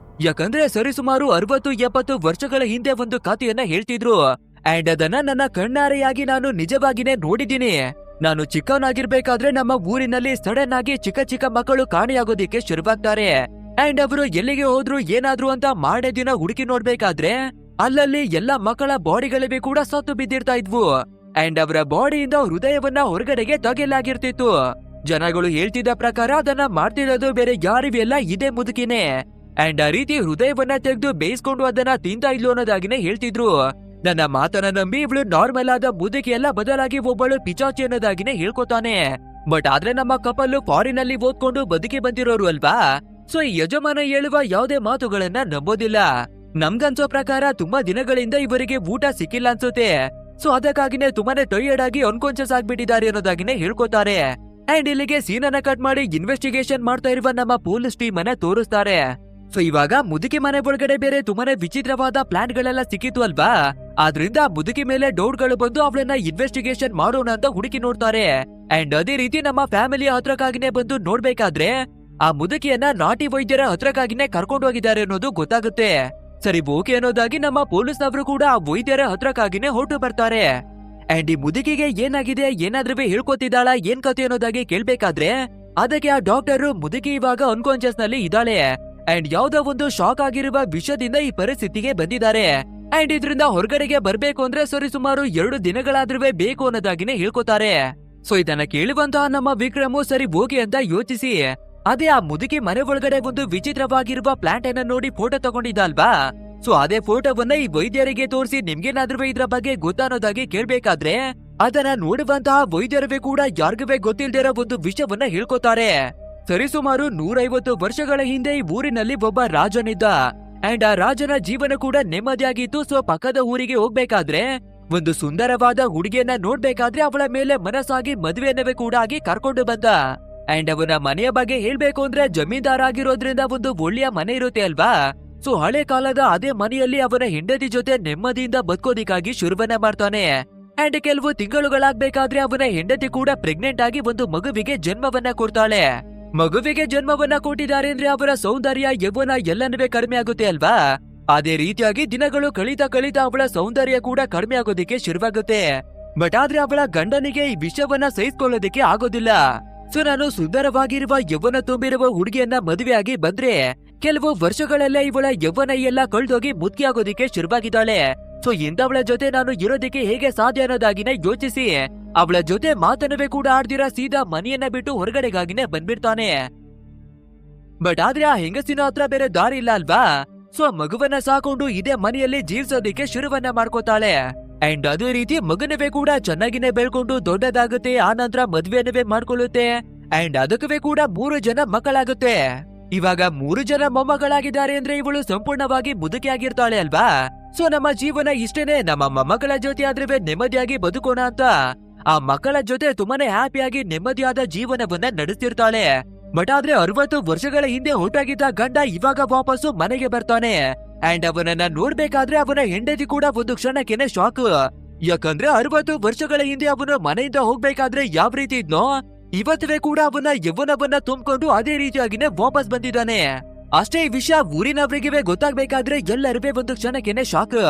ಯಾಕಂದ್ರೆ ಸರಿಸುಮಾರು 60-70 ವರ್ಷಗಳ ಹಿಂದೆ ಒಂದು ಕಥೆಯನ್ನ ಹೇಳ್ತಿದ್ರು. ಅಂಡ್ ಅದನ್ನ ನನ್ನ ಕಣ್ಣಾರೆಯಾಗಿ ನಾನು ನಿಜವಾಗಿನೇ ನೋಡಿದ್ದೀನಿ. ನಾನು ಚಿಕ್ಕವನಾಗಿರ್ಬೇಕಾದ್ರೆ ನಮ್ಮ ಊರಿನಲ್ಲಿ ಸಡನ್ ಆಗಿ ಚಿಕ್ಕ ಚಿಕ್ಕ ಮಕ್ಕಳು ಕಾಣೆಯಾಗೋದಿಕ್ಕೆ ಶುರುವಾಗ್ತಾರೆ. ಅಂಡ್ ಅವರು ಎಲ್ಲಿಗೆ ಹೋದ್ರು ಏನಾದ್ರು ಅಂತ ಮಾಡೇ ದಿನ ಹುಡುಕಿ ನೋಡ್ಬೇಕಾದ್ರೆ ಅಲ್ಲಲ್ಲಿ ಎಲ್ಲಾ ಮಕ್ಕಳ ಬಾಡಿಗಳಿವೆ ಕೂಡ ಸತ್ತು ಬಿದ್ದಿರ್ತಾ ಇದ್ವು. ಅಂಡ್ ಅವರ ಬಾಡಿಯಿಂದ ಹೃದಯವನ್ನ ಹೊರಗಡೆಗೆ ತೆಗೆಯಲಾಗಿರ್ತಿತ್ತು. ಜನಗಳು ಹೇಳ್ತಿದ್ದ ಪ್ರಕಾರ ಅದನ್ನ ಮಾಡ್ತಿರೋದು ಬೇರೆ ಯಾರಿವೆಲ್ಲ ಇದೇ ಮುದುಕಿನೇ. ಅಂಡ್ ಆ ರೀತಿ ಹೃದಯವನ್ನ ತೆಗೆದು ಬೇಯಿಸ್ಕೊಂಡು ಅದನ್ನ ತಿಂತಾ ಇದ್ಲು ಅನ್ನೋದಾಗಿನೇ ಹೇಳ್ತಿದ್ರು. ನನ್ನ ಮಾತನ್ನ ನಂಬಿ ಇವಳು ನಾರ್ಮಲ್ ಆದ ಮುದುಕಿ ಎಲ್ಲ ಬದಲಾಗಿ ಒಬ್ಬಳು ಪಿಚಾಚಿ ಅನ್ನೋದಾಗಿನೇ ಹೇಳ್ಕೊತಾನೆ. ಬಟ್ ಆದ್ರೆ ನಮ್ಮ ಕಪಲ್ಲು ಫಾರಿನ್ ಅಲ್ಲಿ ಓದ್ಕೊಂಡು ಬದುಕಿ ಬಂದಿರೋರು ಅಲ್ವಾ. ಸೊ ಈ ಯಜಮಾನ ಹೇಳುವ ಯಾವುದೇ ಮಾತುಗಳನ್ನ ನಂಬೋದಿಲ್ಲ. ನಮ್ಗನ್ಸೋ ಪ್ರಕಾರ ತುಂಬಾ ದಿನಗಳಿಂದ ಇವರಿಗೆ ಊಟ ಸಿಕ್ಕಿಲ್ಲ ಅನ್ಸುತ್ತೆ. ಸೊ ಅದಕ್ಕಾಗಿನೇ ತುಂಬಾನೇ ಟೈರ್ಡ್ ಆಗಿ ಅನ್ಕಾನ್ಶಿಯಸ್ ಆಗ್ಬಿಟ್ಟಿದ್ದಾರೆ ಅನ್ನೋದಾಗಿನೇ ಹೇಳ್ಕೊತಾರೆ. ಅಂಡ್ ಇಲ್ಲಿಗೆ ಸೀನನ್ನ ಕಟ್ ಮಾಡಿ ಇನ್ವೆಸ್ಟಿಗೇಷನ್ ಮಾಡ್ತಾ ಇರುವ ನಮ್ಮ ಪೊಲೀಸ್ ಟೀಮ್ ಅನ್ನ ತೋರಿಸ್ತಾರೆ. ಸೊ ಇವಾಗ ಮುದುಕಿ ಮನೆ ಒಳಗಡೆ ಬೇರೆ ತುಂಬಾನೇ ವಿಚಿತ್ರವಾದ ಪ್ಲಾನ್ ಗಳೆಲ್ಲ ಸಿಕ್ಕಿತ್ತು ಅಲ್ವಾ. ಆದ್ರಿಂದ ಮುದುಕಿ ಮೇಲೆ ಡೌಟ್ ಗಳು ಬಂದು ಅವಳನ್ನ ಇನ್ವೆಸ್ಟಿಗೇಷನ್ ಮಾಡೋಣ ಅಂತ ಹುಡುಕಿ ನೋಡ್ತಾರೆ. ಅಂಡ್ ಅದೇ ರೀತಿ ನಮ್ಮ ಫ್ಯಾಮಿಲಿ ಹತ್ರಕ್ಕಾಗಿನೇ ಬಂದು ನೋಡ್ಬೇಕಾದ್ರೆ ಆ ಮುದುಕಿಯನ್ನ ನಾಟಿ ವೈದ್ಯರ ಹತ್ರಕ್ಕಾಗಿನೇ ಕರ್ಕೊಂಡು ಹೋಗಿದ್ದಾರೆ ಅನ್ನೋದು ಗೊತ್ತಾಗುತ್ತೆ. ಸರಿ ಓಕೆ ಅನ್ನೋದಾಗಿ ನಮ್ಮ ಪೊಲೀಸ್ನವರು ಕೂಡ ಆ ವೈದ್ಯರ ಹತ್ರಕ್ಕಾಗಿನೇ ಹೊರಟು ಬರ್ತಾರೆ. ಅಂಡ್ ಈ ಮುದುಕಿಗೆ ಏನಾಗಿದೆ, ಏನಾದ್ರೂ ಹೇಳ್ಕೊತಿದ್ದಾಳ, ಏನ್ ಕತೆ ಅನ್ನೋದಾಗಿ ಕೇಳ್ಬೇಕಾದ್ರೆ ಅದಕ್ಕೆ ಆ ಡಾಕ್ಟರ್ ಮುದುಕಿ ಇವಾಗ ಅನ್ಕಾನ್ಶಿಯಸ್ ನಲ್ಲಿ ಇದ್ದಾಳೆ. ಅಂಡ್ ಯಾವ್ದೋ ಒಂದು ಶಾಕ್ ಆಗಿರುವ ವಿಷಯದಿಂದ ಈ ಪರಿಸ್ಥಿತಿಗೆ ಬಂದಿದ್ದಾರೆ. ಅಂಡ್ ಇದ್ರಿಂದ ಹೊರಗಡೆಗೆ ಬರ್ಬೇಕು ಅಂದ್ರೆ ಸರಿಸುಮಾರು 2 ದಿನಗಳಾದ್ರೂ ಬೇಕು ಅನ್ನೋದಾಗಿನೇ ಹೇಳ್ಕೊತಾರೆ. ಸೊ ಇದನ್ನ ಕೇಳುವಂತಹ ನಮ್ಮ ವಿಕ್ರಮು ಸರಿ ಹೋಗಿ ಅಂತ ಯೋಚಿಸಿ ಅದೇ ಆ ಮುದುಕಿ ಮನೆ ಒಳಗಡೆ ಒಂದು ವಿಚಿತ್ರವಾಗಿರುವ ಪ್ಲಾಂಟ್ ಅನ್ನ ನೋಡಿ ಫೋಟೋ ತಗೊಂಡಿದ್ದ ಅಲ್ವಾ. ಸೊ ಅದೇ ಫೋಟೋವನ್ನ ಈ ವೈದ್ಯರಿಗೆ ತೋರಿಸಿ ನಿಮ್ಗೇನಾದ್ರೂ ಇದ್ರ ಬಗ್ಗೆ ಗೊತ್ತಾನೋದಾಗಿ ಕೇಳ್ಬೇಕಾದ್ರೆ ಅದನ್ನ ನೋಡುವಂತಹ ವೈದ್ಯರವೇ ಕೂಡ ಯಾರಿಗೂ ಗೊತ್ತಿಲ್ದಿರೋ ಒಂದು ವಿಷಯವನ್ನ ಹೇಳ್ಕೊತಾರೆ. ಸರಿಸುಮಾರು 150 ವರ್ಷಗಳ ಹಿಂದೆ ಈ ಊರಿನಲ್ಲಿ ಒಬ್ಬ ರಾಜನಿದ್ದ. ಅಂಡ್ ಆ ರಾಜನ ಜೀವನ ಕೂಡ ನೆಮ್ಮದಿಯಾಗಿತ್ತು. ಸೊ ಪಕ್ಕದ ಊರಿಗೆ ಹೋಗ್ಬೇಕಾದ್ರೆ ಒಂದು ಸುಂದರವಾದ ಹುಡುಗಿಯನ್ನ ನೋಡ್ಬೇಕಾದ್ರೆ ಅವಳ ಮೇಲೆ ಮನಸ್ಸಾಗಿ ಮದುವೆಯನ್ನವೇ ಕೂಡ ಆಗಿ ಕರ್ಕೊಂಡು ಬಂದ. ಅಂಡ್ ಅವನ ಮನೆಯ ಬಗ್ಗೆ ಹೇಳ್ಬೇಕು ಅಂದ್ರೆ ಜಮೀನ್ದಾರ ಆಗಿರೋದ್ರಿಂದ ಒಂದು ಒಳ್ಳೆಯ ಮನೆ ಇರುತ್ತೆ ಅಲ್ವಾ. ಸೊ ಹಳೆ ಕಾಲದ ಅದೇ ಮನೆಯಲ್ಲಿ ಅವನ ಹೆಂಡತಿ ಜೊತೆ ನೆಮ್ಮದಿಯಿಂದ ಬದುಕೋದಿಕ್ಕಾಗಿ ಶುರುವನ್ನ ಮಾಡ್ತಾನೆ. ಅಂಡ್ ಕೆಲವು ತಿಂಗಳುಗಳಾಗ್ಬೇಕಾದ್ರೆ ಅವನ ಹೆಂಡತಿ ಕೂಡ ಪ್ರೆಗ್ನೆಂಟ್ ಆಗಿ ಒಂದು ಮಗುವಿಗೆ ಜನ್ಮವನ್ನ ಕೊಡ್ತಾಳೆ. ಮಗುವಿಗೆ ಜನ್ಮವನ್ನ ಕೊಟ್ಟಿದ್ದಾರೆ ಅಂದ್ರೆ ಅವರ ಸೌಂದರ್ಯ, ಯೌವನ ಎಲ್ಲನೂ ಕಡಿಮೆ ಆಗುತ್ತೆ ಅಲ್ವಾ. ಅದೇ ರೀತಿಯಾಗಿ ದಿನಗಳು ಕಳೀತಾ ಕಳೀತಾ ಅವಳ ಸೌಂದರ್ಯ ಕೂಡ ಕಡಿಮೆ ಆಗೋದಿಕ್ಕೆ ಶುರುವಾಗುತ್ತೆ. ಬಟ್ ಆದ್ರೆ ಅವಳ ಗಂಡನಿಗೆ ಈ ವಿಷಯವನ್ನ ಸಹಿಸ್ಕೊಳ್ಳೋದಕ್ಕೆ ಆಗೋದಿಲ್ಲ. ಸೊ ನಾನು ಸುಂದರವಾಗಿರುವ ಯೌವನ ತುಂಬಿರುವ ಹುಡುಗಿಯನ್ನ ಮದುವೆಯಾಗಿ ಬಂದ್ರೆ ಕೆಲವು ವರ್ಷಗಳಲ್ಲೇ ಇವಳ ಯೌವನ ಎಲ್ಲ ಕಳ್ದೋಗಿ ಮುದುಕಿ ಆಗೋದಿಕ್ಕೆ ಶುರುವಾಗಿದ್ದಾಳೆ. ಸೊ ಇಂಥವಳ ಜೊತೆ ನಾನು ಇರೋದಿಕ್ಕೆ ಹೇಗೆ ಸಾಧ್ಯ ಅನ್ನೋದಾಗಿನೇ ಯೋಚಿಸಿ ಅವಳ ಜೊತೆ ಮಾತನ್ನವೇ ಕೂಡ ಆಡ್ದಿರ ಸೀದಾ ಮನೆಯನ್ನ ಬಿಟ್ಟು ಹೊರಗಡೆಗಾಗಿನೇ ಬಂದ್ಬಿಡ್ತಾನೆ. ಬಟ್ ಆದ್ರೆ ಆ ಹೆಂಗಸಿನ ಹತ್ರ ಬೇರೆ ದಾರಿ ಇಲ್ಲ ಅಲ್ವಾ. ಸೊ ಮಗುವನ್ನ ಸಾಕೊಂಡು ಇದೇ ಮನೆಯಲ್ಲಿ ಜೀವಿಸೋದಿಕ್ಕೆ ಶುರುವನ್ನ ಮಾಡ್ಕೋತಾಳೆ. ಅಂಡ್ ಅದೇ ರೀತಿ ಮಗನವೇ ಕೂಡ ಚೆನ್ನಾಗಿನೇ ಬೆಳ್ಕೊಂಡು ದೊಡ್ಡದಾಗುತ್ತೆ. ಆ ನಂತರ ಮದ್ವೆನವೇ ಮಾಡ್ಕೊಳ್ಳುತ್ತೆ. ಅಂಡ್ ಅದಕ್ಕವೇ ಕೂಡ 3 ಜನ ಮಕ್ಕಳಾಗುತ್ತೆ. ಇವಾಗ 3 ಜನ ಮೊಮ್ಮಗಳಾಗಿದ್ದಾರೆ ಅಂದ್ರೆ ಇವಳು ಸಂಪೂರ್ಣವಾಗಿ ಮುದುಕಿ ಆಗಿರ್ತಾಳೆ ಅಲ್ವಾ. ಸೊ ನಮ್ಮ ಜೀವನ ಇಷ್ಟೇನೆ, ನಮ್ಮ ಮೊಮ್ಮಗಳ ಜೊತೆ ಆದ್ರೆ ನೆಮ್ಮದಿಯಾಗಿ ಬದುಕೋಣ ಅಂತ ಆ ಮಕ್ಕಳ ಜೊತೆ ತುಂಬಾನೇ ಹ್ಯಾಪಿಯಾಗಿ ನೆಮ್ಮದಿಯಾದ ಜೀವನವನ್ನ ನಡೆಸ್ತಿರ್ತಾಳೆ. ಬಟ್ ಆದ್ರೆ 60 ವರ್ಷಗಳ ಹಿಂದೆ ಹೊರಟಾಗಿದ್ದ ಗಂಡ ಇವಾಗ ವಾಪಸ್ಸು ಮನೆಗೆ ಬರ್ತಾನೆ. ಅಂಡ್ ಅವನನ್ನ ನೋಡ್ಬೇಕಾದ್ರೆ ಅವನ ಹೆಂಡತಿ ಕೂಡ ಒಂದು ಕ್ಷಣಕ್ಕೆನೆ ಶಾಕ್. ಯಾಕಂದ್ರೆ 60 ವರ್ಷಗಳ ಹಿಂದೆ ಅವನು ಮನೆಯಿಂದ ಹೋಗ್ಬೇಕಾದ್ರೆ ಯಾವ ರೀತಿ ಇದ್ನೋ ಇವತ್ತವೇ ಕೂಡ ಅವನ ಯೌವನವನ್ನ ತುಂಬಿಕೊಂಡು ಅದೇ ರೀತಿಯಾಗಿನೇ ವಾಪಸ್ ಬಂದಿದ್ದಾನೆ. ಅಷ್ಟೇ ಈ ವಿಷಯ ಊರಿನವರಿಗೆ ಗೊತ್ತಾಗ್ಬೇಕಾದ್ರೆ ಎಲ್ಲರಿಗೂ ಒಂದು ಕ್ಷಣಕ್ಕೆನೆ ಶಾಕ್.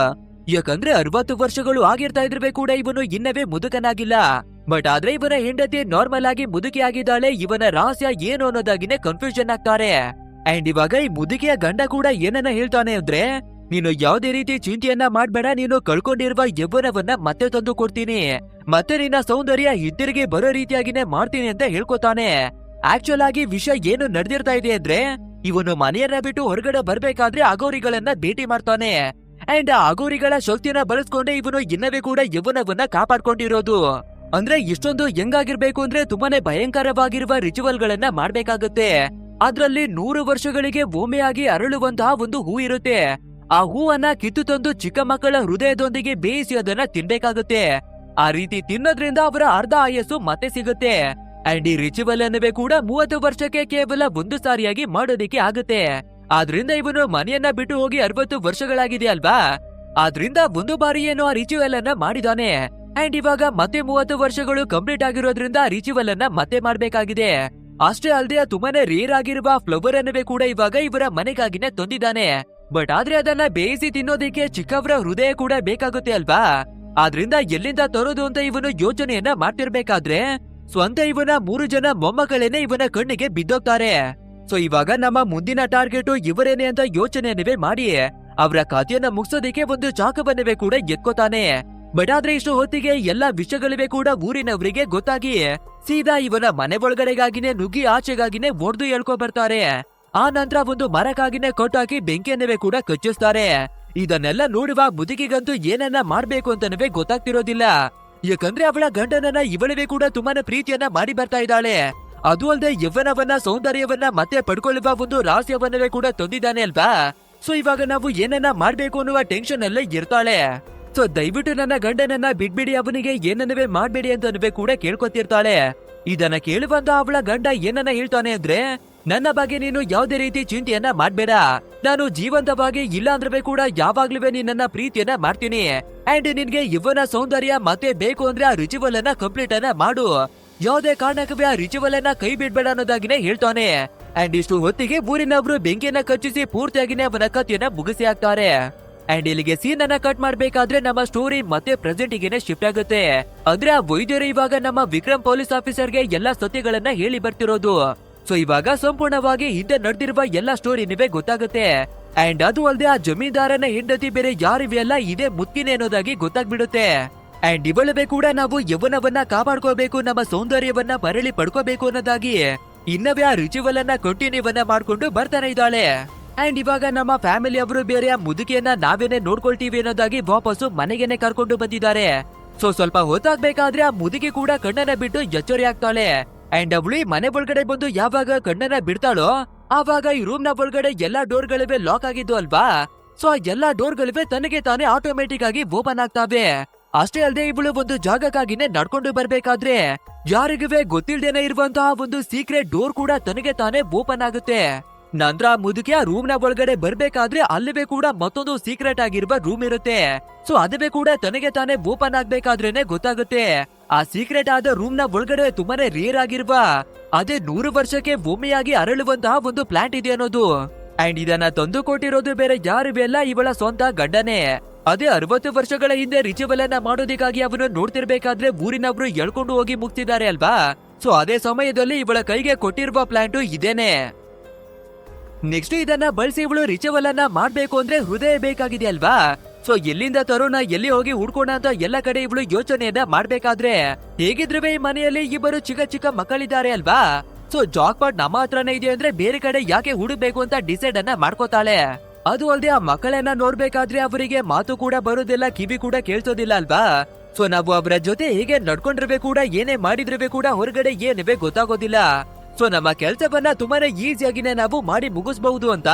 ಯಾಕಂದ್ರೆ 60 ವರ್ಷಗಳು ಆಗಿರ್ತಾ ಇದ್ರೆ ಕೂಡ ಇವನು ಇನ್ನವೇ ಮುದುಕನಾಗಿಲ್ಲ. ಬಟ್ ಆದ್ರೆ ಇವನ ಹೆಂಡತಿ ನಾರ್ಮಲ್ ಆಗಿ ಮುದುಕಿ ಆಗಿದ್ದಾಳೆ. ಇವನ ರಹಸ್ಯ ಏನು ಅನ್ನೋದಾಗಿನೇ ಕನ್ಫ್ಯೂಷನ್ ಆಗ್ತಾರೆ. ಅಂಡ್ ಇವಾಗ ಈ ಮುದುಕಿಯ ಗಂಡ ಕೂಡ ಏನನ್ನ ಹೇಳ್ತಾನೆ ಅಂದ್ರೆ, ನೀನು ಯಾವುದೇ ರೀತಿ ಚಿಂತೆಯನ್ನ ಮಾಡ್ಬೇಡ, ನೀನು ಕಳ್ಕೊಂಡಿರುವ ಯೌವನವನ್ನ ಮತ್ತೆ ತಂದು ಕೊಡ್ತೀನಿ, ಮತ್ತೆ ನಿನ್ನ ಸೌಂದರ್ಯ ಹಿಂತಿರುಗಿ ಬರೋ ರೀತಿಯಾಗಿನೇ ಮಾಡ್ತೀನಿ ಅಂತ ಹೇಳ್ಕೊತಾನೆ. ಆಕ್ಚುಲ್ ಆಗಿ ವಿಷಯ ಏನು ನಡೆದಿರ್ತಾ ಇದೆ ಅಂದ್ರೆ, ಇವನು ಮನೆಯನ್ನ ಬಿಟ್ಟು ಹೊರಗಡೆ ಬರ್ಬೇಕಾದ್ರೆ ಅಗೋರಿಗಳನ್ನ ಭೇಟಿ ಮಾಡ್ತಾನೆ. ಅಂಡ್ ಆ ಅಗೋರಿಗಳ ಶಕ್ತಿಯನ್ನ ಬಳಸ್ಕೊಂಡೆ ಇವನು ಇನ್ನವೇ ಕೂಡ ಯೌವನವನ್ನ ಕಾಪಾಡ್ಕೊಂಡಿರೋದು. ಅಂದ್ರೆ ಇಷ್ಟೊಂದು ಹೆಂಗಾಗಿರ್ಬೇಕು ಅಂದ್ರೆ ತುಂಬಾನೇ ಭಯಂಕರವಾಗಿರುವ ರಿಚುವಲ್ ಗಳನ್ನ ಮಾಡ್ಬೇಕಾಗತ್ತೆ. ಅದ್ರಲ್ಲಿ 100 ವರ್ಷಗಳಿಗೆ ಒಮ್ಮೆಯಾಗಿ ಅರಳುವಂತಹ ಒಂದು ಹೂ ಇರುತ್ತೆ. ಆ ಹೂವನ್ನ ಕಿತ್ತು ತಂದು ಚಿಕ್ಕ ಮಕ್ಕಳ ಹೃದಯದೊಂದಿಗೆ ಬೇಯಿಸಿ ಅದನ್ನ ತಿನ್ಬೇಕಾಗುತ್ತೆ. ಆ ರೀತಿ ತಿನ್ನೋದ್ರಿಂದ ಅವರ ಅರ್ಧ ಆಯಸ್ಸು ಮತ್ತೆ ಸಿಗುತ್ತೆ. ಅಂಡ್ ಈ ರಿಚುವಲ್ ಅನ್ನವೇ ಕೂಡ 30 ವರ್ಷಕ್ಕೆ ಕೇವಲ ಒಂದು ಸಾರಿಯಾಗಿ ಮಾಡೋದಿಕ್ಕೆ ಆಗುತ್ತೆ. ಆದ್ರಿಂದ ಇವನು ಮನೆಯನ್ನ ಬಿಟ್ಟು ಹೋಗಿ 60 ವರ್ಷಗಳಾಗಿದೆ ಅಲ್ವಾ. ಆದ್ರಿಂದ ಒಂದು ಬಾರಿ ಏನೋ ಆ ರಿಚುವಲ್ ಅನ್ನ ಮಾಡಿದಾನೆ. ಅಂಡ್ ಇವಾಗ ಮತ್ತೆ 30 ವರ್ಷಗಳು ಕಂಪ್ಲೀಟ್ ಆಗಿರೋದ್ರಿಂದ ರಿಚುವಲ್ ಅನ್ನ ಮತ್ತೆ ಮಾಡ್ಬೇಕಾಗಿದೆ. ಅಷ್ಟೇ ಅಲ್ಲದೆ ತುಂಬಾನೇ ರೇರ್ ಆಗಿರುವ ಫ್ಲವರ್ ಅನ್ನವೇ ಕೂಡ ಇವಾಗ ಇವರ ಮನೆಗಾಗಿನೇ ತಂದಿದ್ದಾನೆ. ಬಟ್ ಆದ್ರೆ ಅದನ್ನ ಬೇಯಿಸಿ ತಿನ್ನೋದಿಕ್ಕೆ ಚಿಕ್ಕವರ ಹೃದಯ ಕೂಡ ಬೇಕಾಗುತ್ತೆ ಅಲ್ವಾ. ಆದ್ರಿಂದ ಎಲ್ಲಿಂದ ತರೋದು ಅಂತ ಇವನು ಯೋಚನೆಯನ್ನ ಮಾಡ್ತಿರ್ಬೇಕಾದ್ರೆ ಸ್ವಂತ ಇವನ 3 ಜನ ಮೊಮ್ಮಗಳೇನೆ ಇವನ ಕಣ್ಣಿಗೆ ಬಿದ್ದೋಗ್ತಾರೆ. ಸೊ ಇವಾಗ ನಮ್ಮ ಮುಂದಿನ ಟಾರ್ಗೆಟ್ ಇವರೇನೆ ಅಂತ ಯೋಚನೆಯನ್ನವೇ ಮಾಡಿ ಅವರ ಕಥೆಯನ್ನ ಮುಗಿಸೋದಿಕ್ಕೆ ಒಂದು ಚಾಕವನ್ನವೇ ಕೂಡ ಎತ್ಕೋತಾನೆ. ಬಟ್ ಆದ್ರೆ ಇಷ್ಟು ಹೊತ್ತಿಗೆ ಎಲ್ಲಾ ವಿಷಯಗಳಿವೆ ಕೂಡ ಊರಿನವರಿಗೆ ಗೊತ್ತಾಗಿ ಸೀದಾ ಇವನ ಮನೆ ಒಳಗಡೆಗಾಗಿನೇ ನುಗ್ಗಿ ಆಚೆಗಾಗಿನೇ ಒಡ್ದು ಹೇಳ್ಕೊ ಬರ್ತಾರೆ. ಆ ನಂತರ ಒಂದು ಮರಕ್ಕಾಗಿನೇ ಕಟ್ಟಾಕಿ ಬೆಂಕಿಯನ್ನವೇ ಕೂಡ ಕಚ್ಚಿಸ್ತಾರೆ. ಇದನ್ನೆಲ್ಲ ನೋಡುವ ಮುದುಕಿಗಂತೂ ಏನನ್ನ ಮಾಡ್ಬೇಕು ಅಂತನವೇ ಗೊತ್ತಾಗ್ತಿರೋದಿಲ್ಲ. ಯಾಕಂದ್ರೆ ಅವಳ ಗಂಡನನ್ನ ಇವಳವೇ ಕೂಡ ತುಂಬಾನೇ ಪ್ರೀತಿಯನ್ನ ಮಾಡಿ ಬರ್ತಾ ಇದ್ದಾಳೆ. ಅದು ಅಲ್ಲದೆ ಯೌವನವನ್ನ ಸೌಂದರ್ಯವನ್ನ ಮತ್ತೆ ಪಡ್ಕೊಳ್ಳುವ ಒಂದು ರಹಸ್ಯವನ್ನವೇ ಕೂಡ ತಂದಿದ್ದಾನೆ ಅಲ್ವಾ. ಸೊ ಇವಾಗ ನಾವು ಏನನ್ನ ಮಾಡ್ಬೇಕು ಅನ್ನುವ ಟೆನ್ಷನ್ ಅಲ್ಲೇ ಇರ್ತಾಳೆ. ಸೊ ದಯವಿಟ್ಟು ನನ್ನ ಗಂಡನನ್ನ ಬಿಡ್ಬಿಡಿ, ಅವನಿಗೆ ಏನನ್ನವೇ ಮಾಡ್ಬೇಡಿ ಅಂತನವೇ ಕೂಡ ಕೇಳ್ಕೊತಿರ್ತಾಳೆ. ಇದನ್ನ ಕೇಳುವಂತ ಅವಳ ಗಂಡ ಏನನ್ನ ಹೇಳ್ತಾನೆ ಅಂದ್ರೆ, ನನ್ನ ಬಗ್ಗೆ ನೀನು ಯಾವುದೇ ರೀತಿ ಚಿಂತೆಯನ್ನ ಮಾಡ್ಬೇಡ, ನಾನು ಜೀವಂತವಾಗಿ ಇಲ್ಲ ಅಂದ್ರೆ ಕೂಡ ಯಾವಾಗ್ಲೂ ನಿನ್ನ ಪ್ರೀತಿಯನ್ನ ಮಾಡ್ತೀನಿ. ಅಂಡ್ ನಿನ್ಗೆ ಯೌವನ ಸೌಂದರ್ಯ ಮತ್ತೆ ಬೇಕು ಅಂದ್ರೆ ಆ ರಿಚುವಲ್ ಅನ್ನ ಕಂಪ್ಲೀಟ್ ಅನ್ನ ಮಾಡು, ಯಾವುದೇ ಕಾರಣಕ್ಕೂ ಆ ರಿಚುವಲ್ ಅನ್ನ ಕೈ ಬಿಡ್ಬೇಡ ಅನ್ನೋದಾಗಿನೇ ಹೇಳ್ತಾನೆ. ಅಂಡ್ ಇಷ್ಟು ಹೊತ್ತಿಗೆ ಊರಿನವರು ಬೆಂಕಿಯನ್ನ ಕಚ್ಚಿಸಿ ಪೂರ್ತಿಯಾಗಿನೇ ಅವನ ಕಥೆಯನ್ನ ಮುಗಿಸಿ ಹಾಕ್ತಾರೆ. ಅಂಡ್ ಇಲ್ಲಿಗೆ ಸೀನ್ ಅನ್ನ ಕಟ್ ಮಾಡ್ಬೇಕಾದ್ರೆ ನಮ್ಮ ಸ್ಟೋರಿ ಮತ್ತೆ ಪ್ರೆಸೆಂಟ್ ಗೆನೆ ಶಿಫ್ಟ್ ಆಗುತ್ತೆ. ಅಂದ್ರೆ ಆ ವೈದ್ಯರು ಇವಾಗ ನಮ್ಮ ವಿಕ್ರಮ್ ಪೊಲೀಸ್ ಆಫೀಸರ್ಗೆ ಎಲ್ಲಾ ಸತ್ಯಗಳನ್ನ ಹೇಳಿ ಬರ್ತಿರೋದು. ಸೊ ಇವಾಗ ಸಂಪೂರ್ಣವಾಗಿ ಹಿಂದೆ ನಡೆದಿರುವ ಎಲ್ಲಾ ಸ್ಟೋರಿನಿವೆ ಗೊತ್ತಾಗುತ್ತೆ. ಅಂಡ್ ಅದು ಅಲ್ಲದೆ ಆ ಜಮೀನ್ದಾರನ ಹೆಂಡತಿ ಬೇರೆ ಯಾರಿವೆಲ್ಲ ಇದೇ ಮುತ್ತಿನ ಅನ್ನೋದಾಗಿ ಗೊತ್ತಾಗ್ಬಿಡುತ್ತೆ. ಅಂಡ್ ಇವಳವೇ ಕೂಡ ನಾವು ಯೌವನವನ್ನ ಕಾಪಾಡ್ಕೋಬೇಕು, ನಮ್ಮ ಸೌಂದರ್ಯವನ್ನ ಮರಳಿ ಪಡ್ಕೋಬೇಕು ಅನ್ನೋದಾಗಿ ಇನ್ನವೇ ಆ ರಿಚುವಲ್ ಅನ್ನ ಕಂಟಿನ್ಯೂವನ್ನ ಮಾಡ್ಕೊಂಡು ಬರ್ತಾನೆ ಇದ್ದಾಳೆ. ಅಂಡ್ ಇವಾಗ ನಮ್ಮ ಫ್ಯಾಮಿಲಿ ಅವರು ಬೇರೆ ಆ ಮುದುಕಿಯನ್ನ ನಾವೇನೆ ನೋಡ್ಕೊಳ್ತೀವಿ ಅನ್ನೋದಾಗಿ ವಾಪಸ್ಸು ಮನೆಗೇನೆ ಕರ್ಕೊಂಡು ಬಂದಿದ್ದಾರೆ. ಸೊ ಸ್ವಲ್ಪ ಹೊತ್ತಾಗ್ಬೇಕಾದ್ರೆ ಆ ಮುದುಕಿ ಕೂಡ ಕಣ್ಣನ್ನ ಬಿಟ್ಟು ಎಚ್ಚರಿ ಆಗ್ತಾಳೆ. ಅಂಡ್ ಅವಳು ಮನೆ ಒಳಗಡೆ ಬಂದು ಯಾವಾಗ ಕಣ್ಣನ್ನ ಬಿಡ್ತಾಳೋ ಆವಾಗ ಈ ರೂಮ್ ನ ಒಳಗಡೆ ಎಲ್ಲಾ ಡೋರ್ಗಳಿವೆ ಲಾಕ್ ಆಗಿದ್ದು ಅಲ್ವಾ. ಸೊ ಆ ಎಲ್ಲಾ ಡೋರ್ಗಳಿವೆ ತನಗೆ ತಾನೇ ಆಟೋಮೆಟಿಕ್ ಆಗಿ ಓಪನ್ ಆಗ್ತಾವೆ. ಅಷ್ಟೇ ಅಲ್ಲದೆ ಇವಳು ಒಂದು ಜಾಗಕ್ಕಾಗಿನೇ ನಡ್ಕೊಂಡು ಬರ್ಬೇಕಾದ್ರೆ ಯಾರಿಗೂ ಗೊತ್ತಿಲ್ದೇನೆ ಇರುವಂತಹ ಒಂದು ಸೀಕ್ರೆಟ್ ಡೋರ್ ಕೂಡ ತನಗೆ ತಾನೇ ಓಪನ್ ಆಗುತ್ತೆ. ನಂತರ ಮುದುಕಿಯ ರೂಮ್ ನ ಒಳಗಡೆ ಬರ್ಬೇಕಾದ್ರೆ ಅಲ್ಲಿವೇ ಕೂಡ ಮತ್ತೊಂದು ಸೀಕ್ರೆಟ್ ಆಗಿರುವ ರೂಮ್ ಇರುತ್ತೆ. ಸೊ ಅದುವೇ ಕೂಡ ತನಗೆ ತಾನೇ ಓಪನ್ ಆಗ್ಬೇಕಾದ್ರೇನೆ ಗೊತ್ತಾಗುತ್ತೆ ಆ ಸೀಕ್ರೆಟ್ ಆದ ರೂಮ್ ನ ಒಳಗಡೆ ತುಂಬಾನೇ ರೇರ್ ಆಗಿರುವ ಅದೇ 100 ವರ್ಷಕ್ಕೆ ಒಮ್ಮೆಯಾಗಿ ಅರಳುವಂತಹ ಒಂದು ಪ್ಲಾಂಟ್ ಇದೆ ಅನ್ನೋದು. ಅಂಡ್ ಇದನ್ನ ತಂದು ಕೊಟ್ಟಿರೋದು ಬೇರೆ ಯಾರು ಅಲ್ಲ, ಇವಳ ಸ್ವಂತ ಗಂಡನೇ. ಅದೇ 60 ವರ್ಷಗಳ ಹಿಂದೆ ರಿಚುವಲ್ ಅನ್ನ ಮಾಡೋದಿಕ್ಕಾಗಿ ಅವನು ನೋಡ್ತಿರ್ಬೇಕಾದ್ರೆ ಊರಿನವ್ರು ಎಳ್ಕೊಂಡು ಹೋಗಿ ಮುಗ್ತಿದ್ದಾರೆ ಅಲ್ವಾ. ಸೊ ಅದೇ ಸಮಯದಲ್ಲಿ ಇವಳ ಕೈಗೆ ಕೊಟ್ಟಿರುವ ಪ್ಲಾಂಟು ಇದೇನೆ. ನೆಕ್ಸ್ಟ್ ಇದನ್ನ ಬಳಸಿ ಇವಳು ರಿಚುವಲ್ ಅನ್ನ ಮಾಡ್ಬೇಕು ಅಂದ್ರೆ ಹೃದಯ ಬೇಕಾಗಿದೆ ಅಲ್ವಾ. ಸೊ ಎಲ್ಲಿಂದ ತರೋಣ, ಎಲ್ಲಿ ಹೋಗಿ ಹುಡ್ಕೋಣ ಅಂತ ಎಲ್ಲ ಕಡೆ ಇವಳು ಯೋಚನೆಯನ್ನ ಮಾಡ್ಬೇಕಾದ್ರೆ ಹೇಗಿದ್ರು ಈ ಮನೆಯಲ್ಲಿ ಇಬ್ಬರು ಚಿಕ್ಕ ಚಿಕ್ಕ ಮಕ್ಕಳಿದ್ದಾರೆ ಅಲ್ವಾ. ಸೊ ಜಾಕ್ಪಾಟ್ ನಮ್ಮ ಹತ್ರನೇ ಇದೆ ಅಂದ್ರೆ ಬೇರೆ ಕಡೆ ಯಾಕೆ ಹುಡುಕ್ಬೇಕು ಅಂತ ಡಿಸೈಡ್ ಅನ್ನ ಮಾಡ್ಕೋತಾಳೆ. ಅದು ಅಲ್ಲದೆ ಆ ಮಕ್ಕಳನ್ನ ನೋಡ್ಬೇಕಾದ್ರೆ ಅವರಿಗೆ ಮಾತು ಕೂಡ ಬರೋದಿಲ್ಲ, ಕಿವಿ ಕೂಡ ಕೇಳ್ಸೋದಿಲ್ಲ ಅಲ್ವಾ. ಸೊ ನಾವು ಅವರ ಜೊತೆ ಹೇಗೆ ನಡ್ಕೊಂಡಿರ್ಬೇಕು ಕೂಡ, ಏನೇ ಮಾಡಿದ್ರೆ ಕೂಡ ಹೊರಗಡೆ ಏನಿವೆ ಗೊತ್ತಾಗೋದಿಲ್ಲ. ಸೊ ನಮ್ಮ ಕೆಲ್ಸವನ್ನ ತುಂಬಾನೇ ಈಸಿಯಾಗಿನೇ ನಾವು ಮಾಡಿ ಮುಗಿಸಬಹುದು ಅಂತ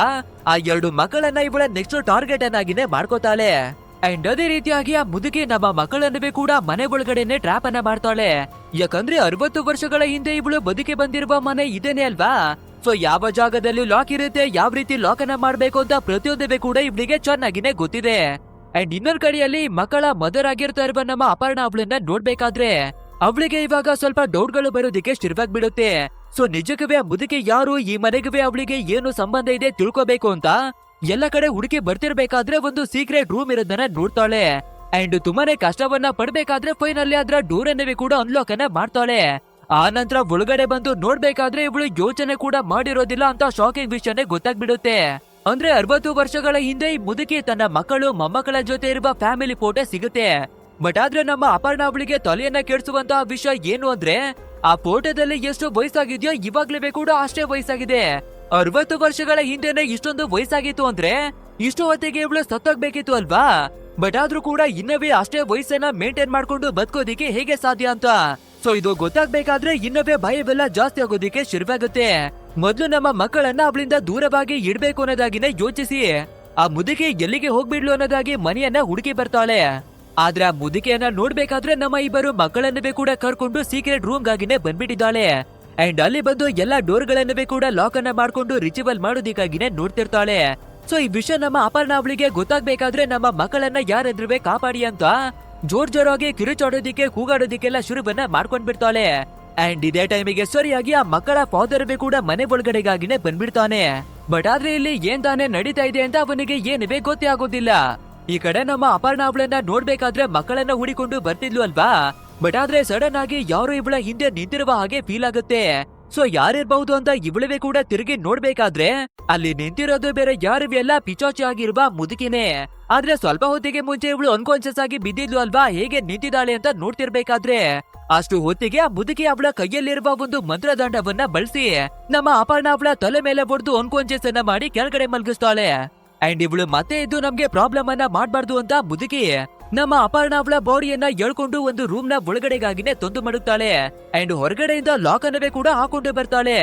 ಆ 2 ಮಕ್ಕಳನ್ನ ಇವಳ ನೆಕ್ಸ್ಟ್ ಟಾರ್ಗೆಟ್ ಅನ್ನಾಗಿನೇ ಮಾಡ್ಕೋತಾಳೆ. ಅಂಡ್ ಅದೇ ರೀತಿಯಾಗಿ ಆ ಮುದುಕಿ ನಮ್ಮ ಮಕ್ಕಳನ್ನವೇ ಕೂಡ ಮನೆ ಒಳಗಡೆನೆ ಟ್ರಾಪ್ ಅನ್ನ ಮಾಡ್ತಾಳೆ. ಯಾಕಂದ್ರೆ 60 ವರ್ಷಗಳ ಹಿಂದೆ ಇವಳು ಬದುಕಿ ಬಂದಿರುವ ಮನೆ ಇದೇನೆ ಅಲ್ವಾ. ಸೊ ಯಾವ ಜಾಗದಲ್ಲಿ ಲಾಕ್ ಇರುತ್ತೆ, ಯಾವ ರೀತಿ ಲಾಕ್ ಅನ್ನ ಮಾಡ್ಬೇಕು ಅಂತ ಪ್ರತಿಯೊಂದವೇ ಕೂಡ ಇವಳಿಗೆ ಚೆನ್ನಾಗಿನೇ ಗೊತ್ತಿದೆ. ಅಂಡ್ ಇನ್ನೊಂದ್ ಕಡೆಯಲ್ಲಿ ಮಕ್ಕಳ ಮದರ್ ಆಗಿರ್ತಾ ಇರುವ ನಮ್ಮ ಅಪರ್ಣ ಅವಳನ್ನ ನೋಡ್ಬೇಕಾದ್ರೆ ಅವಳಿಗೆ ಇವಾಗ ಸ್ವಲ್ಪ ಡೌಟ್ಗಳು ಬರೋದಿಕ್ಕೆ ಶುರುವಾಗಿ ಬಿಡುತ್ತೆ. ಸೊ ನಿಜಕ್ಕವೇ ಆ ಮುದುಕಿ ಯಾರು, ಈ ಮನೆಗೆ ಅವಳಿಗೆ ಏನು ಸಂಬಂಧ ಇದೆ ತಿಳ್ಕೋಬೇಕು ಅಂತ ಎಲ್ಲ ಕಡೆ ಹುಡುಕಿ ಬರ್ತಿರ್ಬೇಕಾದ್ರೆ ಒಂದು ಸೀಕ್ರೆಟ್ ರೂಮ್ ಇರೋದನ್ನ ನೋಡ್ತಾಳೆ. ಅಂಡ್ ತುಂಬಾನೇ ಕಷ್ಟವನ್ನ ಪಡ್ಬೇಕಾದ್ರೆ ಫೈನಲಿ ಅದ್ರ ಡೋರ್ ಅನ್ನವೇ ಕೂಡ ಅನ್ಲಾಕ್ ಅನ್ನ ಮಾಡ್ತಾಳೆ. ಆ ನಂತರ ಒಳಗಡೆ ಬಂದು ನೋಡ್ಬೇಕಾದ್ರೆ ಇವಳು ಯೋಚನೆ ಕೂಡ ಮಾಡಿರೋದಿಲ್ಲ ಅಂತ ಶಾಕಿಂಗ್ ವಿಷಯನೇ ಗೊತ್ತಾಗ್ಬಿಡುತ್ತೆ. ಅಂದ್ರೆ 60 ವರ್ಷಗಳ ಹಿಂದೆ ಈ ಮುದುಕಿ ತನ್ನ ಮಕ್ಕಳು ಮೊಮ್ಮಕ್ಕಳ ಜೊತೆ ಇರುವ ಫ್ಯಾಮಿಲಿ ಫೋಟೋ ಸಿಗುತ್ತೆ. ಬಟ್ ಆದ್ರೆ ನಮ್ಮ ಅಪರ್ಣ ಅವಳಿಗೆ ತಲೆಯನ್ನ ಕೆಡಿಸುವಂತಹ ವಿಷಯ ಏನು ಅಂದ್ರೆ ಆ ಫೋಟೋದಲ್ಲಿ ಎಷ್ಟು ವಯಸ್ಸಾಗಿದ್ಯೋ ಇವಾಗ್ಲೇ ಕೂಡ ಅಷ್ಟೇ ವಯಸ್ಸಾಗಿದೆ. 60 ವರ್ಷಗಳ ಹಿಂದೆನೆ ಇಷ್ಟೊಂದು ವಯಸ್ಸಾಗಿತ್ತು ಅಂದ್ರೆ ಇಷ್ಟು ಹೊತ್ತಿಗೆ ಇವಳು ಸತ್ತೋಗ್ಬೇಕಿತ್ತು ಅಲ್ವಾ. ಬಟ್ ಆದ್ರೂ ಕೂಡ ಇನ್ನವೇ ಅಷ್ಟೇ ವಯಸ್ಸನ್ನ ಮೇಂಟೈನ್ ಮಾಡ್ಕೊಂಡು ಬದುಕೋದಿಕ್ಕೆ ಹೇಗೆ ಸಾಧ್ಯ ಅಂತ. ಸೊ ಇದು ಗೊತ್ತಾಗ್ಬೇಕಾದ್ರೆ ಇನ್ನವೇ ಭಯವೆಲ್ಲ ಜಾಸ್ತಿ ಆಗೋದಿಕ್ಕೆ ಶುರುವಾಗುತ್ತೆ. ಮೊದ್ಲು ನಮ್ಮ ಮಕ್ಕಳನ್ನ ಅವಳಿಂದ ದೂರವಾಗಿ ಇಡ್ಬೇಕು ಅನ್ನೋದಾಗಿನೇ ಯೋಚಿಸಿ ಆ ಮುದುಕಿ ಎಲ್ಲಿಗೆ ಹೋಗ್ಬಿಡ್ಲು ಅನ್ನೋದಾಗಿ ಮನೆಯನ್ನ ಹುಡುಕಿ ಬರ್ತಾಳೆ. ಆದ್ರೆ ಆ ಮುದುಕಿಯನ್ನ ನೋಡ್ಬೇಕಾದ್ರೆ ನಮ್ಮ ಇಬ್ಬರು ಮಕ್ಕಳನ್ನವೇ ಕೂಡ ಕರ್ಕೊಂಡು ಸೀಕ್ರೆಟ್ ರೂಮ್ ಗಾಗಿನೇ ಬಂದ್ಬಿಟ್ಟಿದ್ದಾಳೆ. ಅಂಡ್ ಅಲ್ಲಿ ಬಂದು ಎಲ್ಲಾ ಡೋರ್ ಗಳನ್ನವೇ ಕೂಡ ಲಾಕ್ ಅನ್ನ ಮಾಡ್ಕೊಂಡು ರಿಚುವಲ್ ಮಾಡೋದಿಕ್ಕಾಗಿನೇ ನೋಡ್ತಿರ್ತಾಳೆ. ಸೊ ಈ ವಿಷಯ ನಮ್ಮ ಅಪರ್ಣ ಅವಳಿಗೆ ಗೊತ್ತಾಗ್ಬೇಕಾದ್ರೆ ನಮ್ಮ ಮಕ್ಕಳನ್ನ ಯಾರಾದ್ರೂ ಕಾಪಾಡಿ ಅಂತ ಜೋರಾಗಿ ಕಿರುಚಾಡೋದಿಕ್ಕೆ ಕೂಗಾಡೋದಿಕ್ಕೆಲ್ಲ ಶುರುವನ್ನ ಮಾಡ್ಕೊಂಡ್ ಬಿಡ್ತಾಳೆ. ಅಂಡ್ ಇದೇ ಟೈಮಿಗೆ ಸರಿಯಾಗಿ ಆ ಮಕ್ಕಳ ಫಾದರ್ ಕೂಡ ಮನೆ ಒಳಗಡೆಗಾಗಿನೇ ಬಂದ್ಬಿಡ್ತಾನೆ. ಬಟ್ ಆದ್ರೆ ಇಲ್ಲಿ ಏನ್ ತಾನೇ ನಡೀತಾ ಇದೆ ಅಂತ ಅವನಿಗೆ ಏನಿವೆ ಗೊತ್ತೇ ಆಗೋದಿಲ್ಲ. ಈ ಕಡೆ ನಮ್ಮ ಅಪರ್ಣ ಅವಳನ್ನ ನೋಡ್ಬೇಕಾದ್ರೆ ಮಕ್ಕಳನ್ನ ಹುಡಿಕೊಂಡು ಬರ್ತಿದ್ಲು ಅಲ್ವಾ. ಬಟ್ ಆದ್ರೆ ಸಡನ್ ಆಗಿ ಯಾರು ಇವಳ ಹಿಂದೆ ನಿಂತಿರುವ ಹಾಗೆ ಫೀಲ್ ಆಗುತ್ತೆ. ಸೊ ಯಾರಿರ್ಬಹುದು ಅಂತ ಇವಳವೇ ಕೂಡ ತಿರುಗಿ ನೋಡ್ಬೇಕಾದ್ರೆ ಅಲ್ಲಿ ನಿಂತಿರೋದು ಬೇರೆ ಯಾರು ಎಲ್ಲ ಪಿಚಾಚಿ ಆಗಿರುವ ಮುದುಕಿನೇ. ಆದ್ರೆ ಸ್ವಲ್ಪ ಹೊತ್ತಿಗೆ ಮುಂಚೆ ಇವಳು ಅನ್ಕಾನ್ಶಿಯಸ್ ಆಗಿ ಬಿದ್ದಿದ್ಲು ಅಲ್ವಾ, ಹೇಗೆ ನಿಂತಿದ್ದಾಳೆ ಅಂತ ನೋಡ್ತಿರ್ಬೇಕಾದ್ರೆ ಅಷ್ಟು ಹೊತ್ತಿಗೆ ಆ ಮುದುಕಿ ಅವಳ ಕೈಯಲ್ಲಿರುವ ಒಂದು ಮಂತ್ರದಂಡವನ್ನ ಬಳಸಿ ನಮ್ಮ ಅಪರ್ಣ ಅವಳ ತಲೆ ಮೇಲೆ ಹೊಡೆದು ಅನ್ಕಾನ್ಶಿಯಸ್ ಅನ್ನ ಮಾಡಿ ಕೆಳಗಡೆ ಮಲಗಿಸ್ತಾಳೆ. ಅಂಡ್ ಇವಳು ಮತ್ತೆ ಇದು ನಮ್ಗೆ ಪ್ರಾಬ್ಲಮ್ ಅನ್ನ ಮಾಡ್ಬಾರ್ದು ಅಂತ ಮುದುಕಿ ನಮ್ಮ ಅಪರ್ಣ ಅವಳ ಬಾಡಿಯನ್ನ ಎಳ್ಕೊಂಡು ಒಂದು ರೂಮ್ ನ ಒಳಗಡೆಗಾಗಿನೇ ತಂದು ಮಾಡುತ್ತಾಳೆ. ಅಂಡ್ ಹೊರಗಡೆಯಿಂದ ಲಾಕ್ ಅನ್ನವೇ ಕೂಡ ಹಾಕೊಂಡು ಬರ್ತಾಳೆ.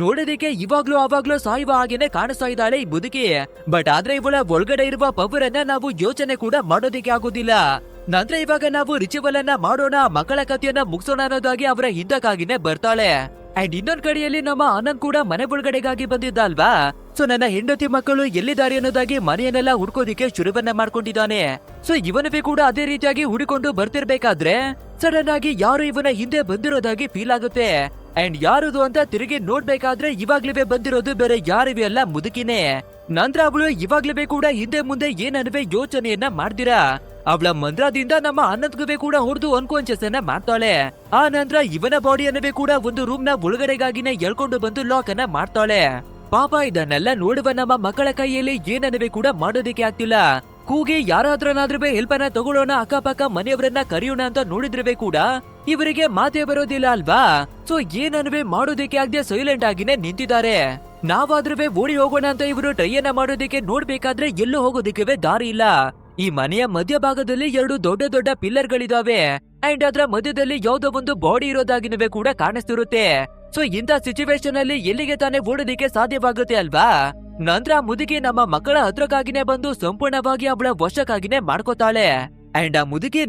ನೋಡೋದಿಕ್ಕೆ ಇವಾಗ್ಲೂ ಆವಾಗ್ಲೂ ಸಾಯುವ ಹಾಗೇನೆ ಕಾಣಿಸ್ತಾ ಇದ್ದಾಳೆ ಈ ಮುದುಕಿ. ಬಟ್ ಆದ್ರೆ ಇವಳ ಒಳಗಡೆ ಇರುವ ಪವರ್ ಅನ್ನ ನಾವು ಯೋಚನೆ ಕೂಡ ಮಾಡೋದಿಕ್ಕೆ ಆಗೋದಿಲ್ಲ. ನಂತರ ಇವಾಗ ನಾವು ರಿಚುವಲ್ ಅನ್ನ ಮಾಡೋಣ, ಮಕ್ಕಳ ಕಥೆಯನ್ನ ಮುಗಿಸೋಣ ಅನ್ನೋದಾಗಿ ಅವರ ಹಿಂದಕ್ಕಾಗಿನೇ ಬರ್ತಾಳೆ. ಅಂಡ್ ಇನ್ನೊಂದ್ ಕಡೆಯಲ್ಲಿ ನಮ್ಮ ಆನಂದ್ ಕೂಡ ಮನೆ ಒಳಗಡೆಗಾಗಿ ಬಂದಿದ್ದ ಅಲ್ವಾ. ಸೊ ನನ್ನ ಹೆಂಡತಿ ಮಕ್ಕಳು ಎಲ್ಲಿದ್ದಾರೆ ಅನ್ನೋದಾಗಿ ಮನೆಯನ್ನೆಲ್ಲ ಹುಡ್ಕೋದಿಕ್ಕೆ ಶುರುವನ್ನ ಮಾಡ್ಕೊಂಡಿದ್ದಾನೆ. ಸೊ ಇವನವೇ ಕೂಡ ಅದೇ ರೀತಿಯಾಗಿ ಹುಡುಕೊಂಡು ಬರ್ತಿರ್ಬೇಕಾದ್ರೆ ಸಡನ್ ಆಗಿ ಯಾರು ಇವನ ಹಿಂದೆ ಬಂದಿರೋದಾಗಿ ಫೀಲ್ ಆಗುತ್ತೆ. ಅಂಡ್ ಯಾರದು ಅಂತ ತಿರುಗಿ ನೋಡ್ಬೇಕಾದ್ರೆ ಇವಾಗ್ಲೇ ಬಂದಿರೋದು ಬೇರೆ ಯಾರಿವೆ ಅಲ್ಲ ಮುದುಕಿನೇ. ನಂತರ ಅವಳು ಇವಾಗ್ಲೇ ಕೂಡ ಹಿಂದೆ ಮುಂದೆ ಏನನ್ವೇ ಯೋಚನೆಯನ್ನ ಮಾಡ್ದಿರಾ ಅವಳ ಮಂತ್ರದಿಂದ ನಮ್ಮ ಆನಂದ್ಗೂ ಕೂಡ ಹೊಡೆದು ಅನ್ಕಾನ್ಶಿಯಸ್ ಅನ್ನ ಮಾಡ್ತಾಳೆ. ಆ ನಂತರ ಇವನ ಬಾಡಿಯನ್ನವೇ ಕೂಡ ಒಂದು ರೂಮ್ ನ ಒಳಗಡೆಗಾಗಿನೇ ಎಳ್ಕೊಂಡು ಬಂದು ಲಾಕ್ ಅನ್ನ ಮಾಡ್ತಾಳೆ. ಪಾಪ ಇದನ್ನೆಲ್ಲ ನೋಡುವ ನಮ್ಮ ಮಕ್ಕಳ ಕೈಯಲ್ಲಿ ಏನನ್ನವೇ ಕೂಡ ಮಾಡೋದಿಕ್ಕೆ ಆಗ್ತಿಲ್ಲ. ಕೂಗಿ ಯಾರಾದ್ರನಾದ್ರೂ ಹೆಲ್ಪ್ ಅನ್ನ ತಗೊಳ್ಳೋಣ, ಅಕ್ಕಪಕ್ಕ ಮನೆಯವರನ್ನ ಕರೆಯೋಣ ಅಂತ ನೋಡಿದ್ರವೇ ಕೂಡ ಇವರಿಗೆ ಮಾತೇ ಬರೋದಿಲ್ಲ ಅಲ್ವಾ. ಸೊ ಏನನ್ವೇ ಮಾಡೋದಿಕ್ಕೆ ಆಗದೆ ಸೈಲೆಂಟ್ ಆಗಿನೇ ನಿಂತಿದ್ದಾರೆ. ನಾವಾದ್ರೂ ಓಡಿ ಹೋಗೋಣ ಅಂತ ಇವರು ಟ್ರೈಯನ್ನ ಮಾಡೋದಿಕ್ಕೆ ನೋಡ್ಬೇಕಾದ್ರೆ ಎಲ್ಲೂ ಹೋಗೋದಿಕ್ಕೆ ದಾರಿ ಇಲ್ಲ. ಈ ಮನೆಯ ಮಧ್ಯಭಾಗದಲ್ಲಿ 2 ದೊಡ್ಡ ದೊಡ್ಡ ಪಿಲ್ಲರ್ ಗಳಿದಾವೆ. ಅಂಡ್ ಅದರ ಮಧ್ಯದಲ್ಲಿ ಯಾವ್ದೋ ಒಂದು ಬಾಡಿ ಇರೋದಾಗಿನವೇ ಕೂಡ ಕಾಣಿಸ್ತಿರುತ್ತೆ. ಸೊ ಇಂಥ ಸಿಚುವೇಶನ್ ಅಲ್ಲಿ ಎಲ್ಲಿಗೆ ತಾನೇ ಓಡೋದಿಕ್ಕೆ ಸಾಧ್ಯವಾಗುತ್ತೆ ಅಲ್ವಾ. ನಂತರ ಮುದುಕಿ ನಮ್ಮ ಮಕ್ಕಳ ಹತ್ರಕ್ಕಾಗಿನೇ ಬಂದು ಸಂಪೂರ್ಣವಾಗಿ ಅವಳ ವಶಕ್ಕಾಗಿನೇ ಮಾಡ್ಕೋತಾಳೆ. ಅಂಡ್ ಆ ಮುದುಕಿ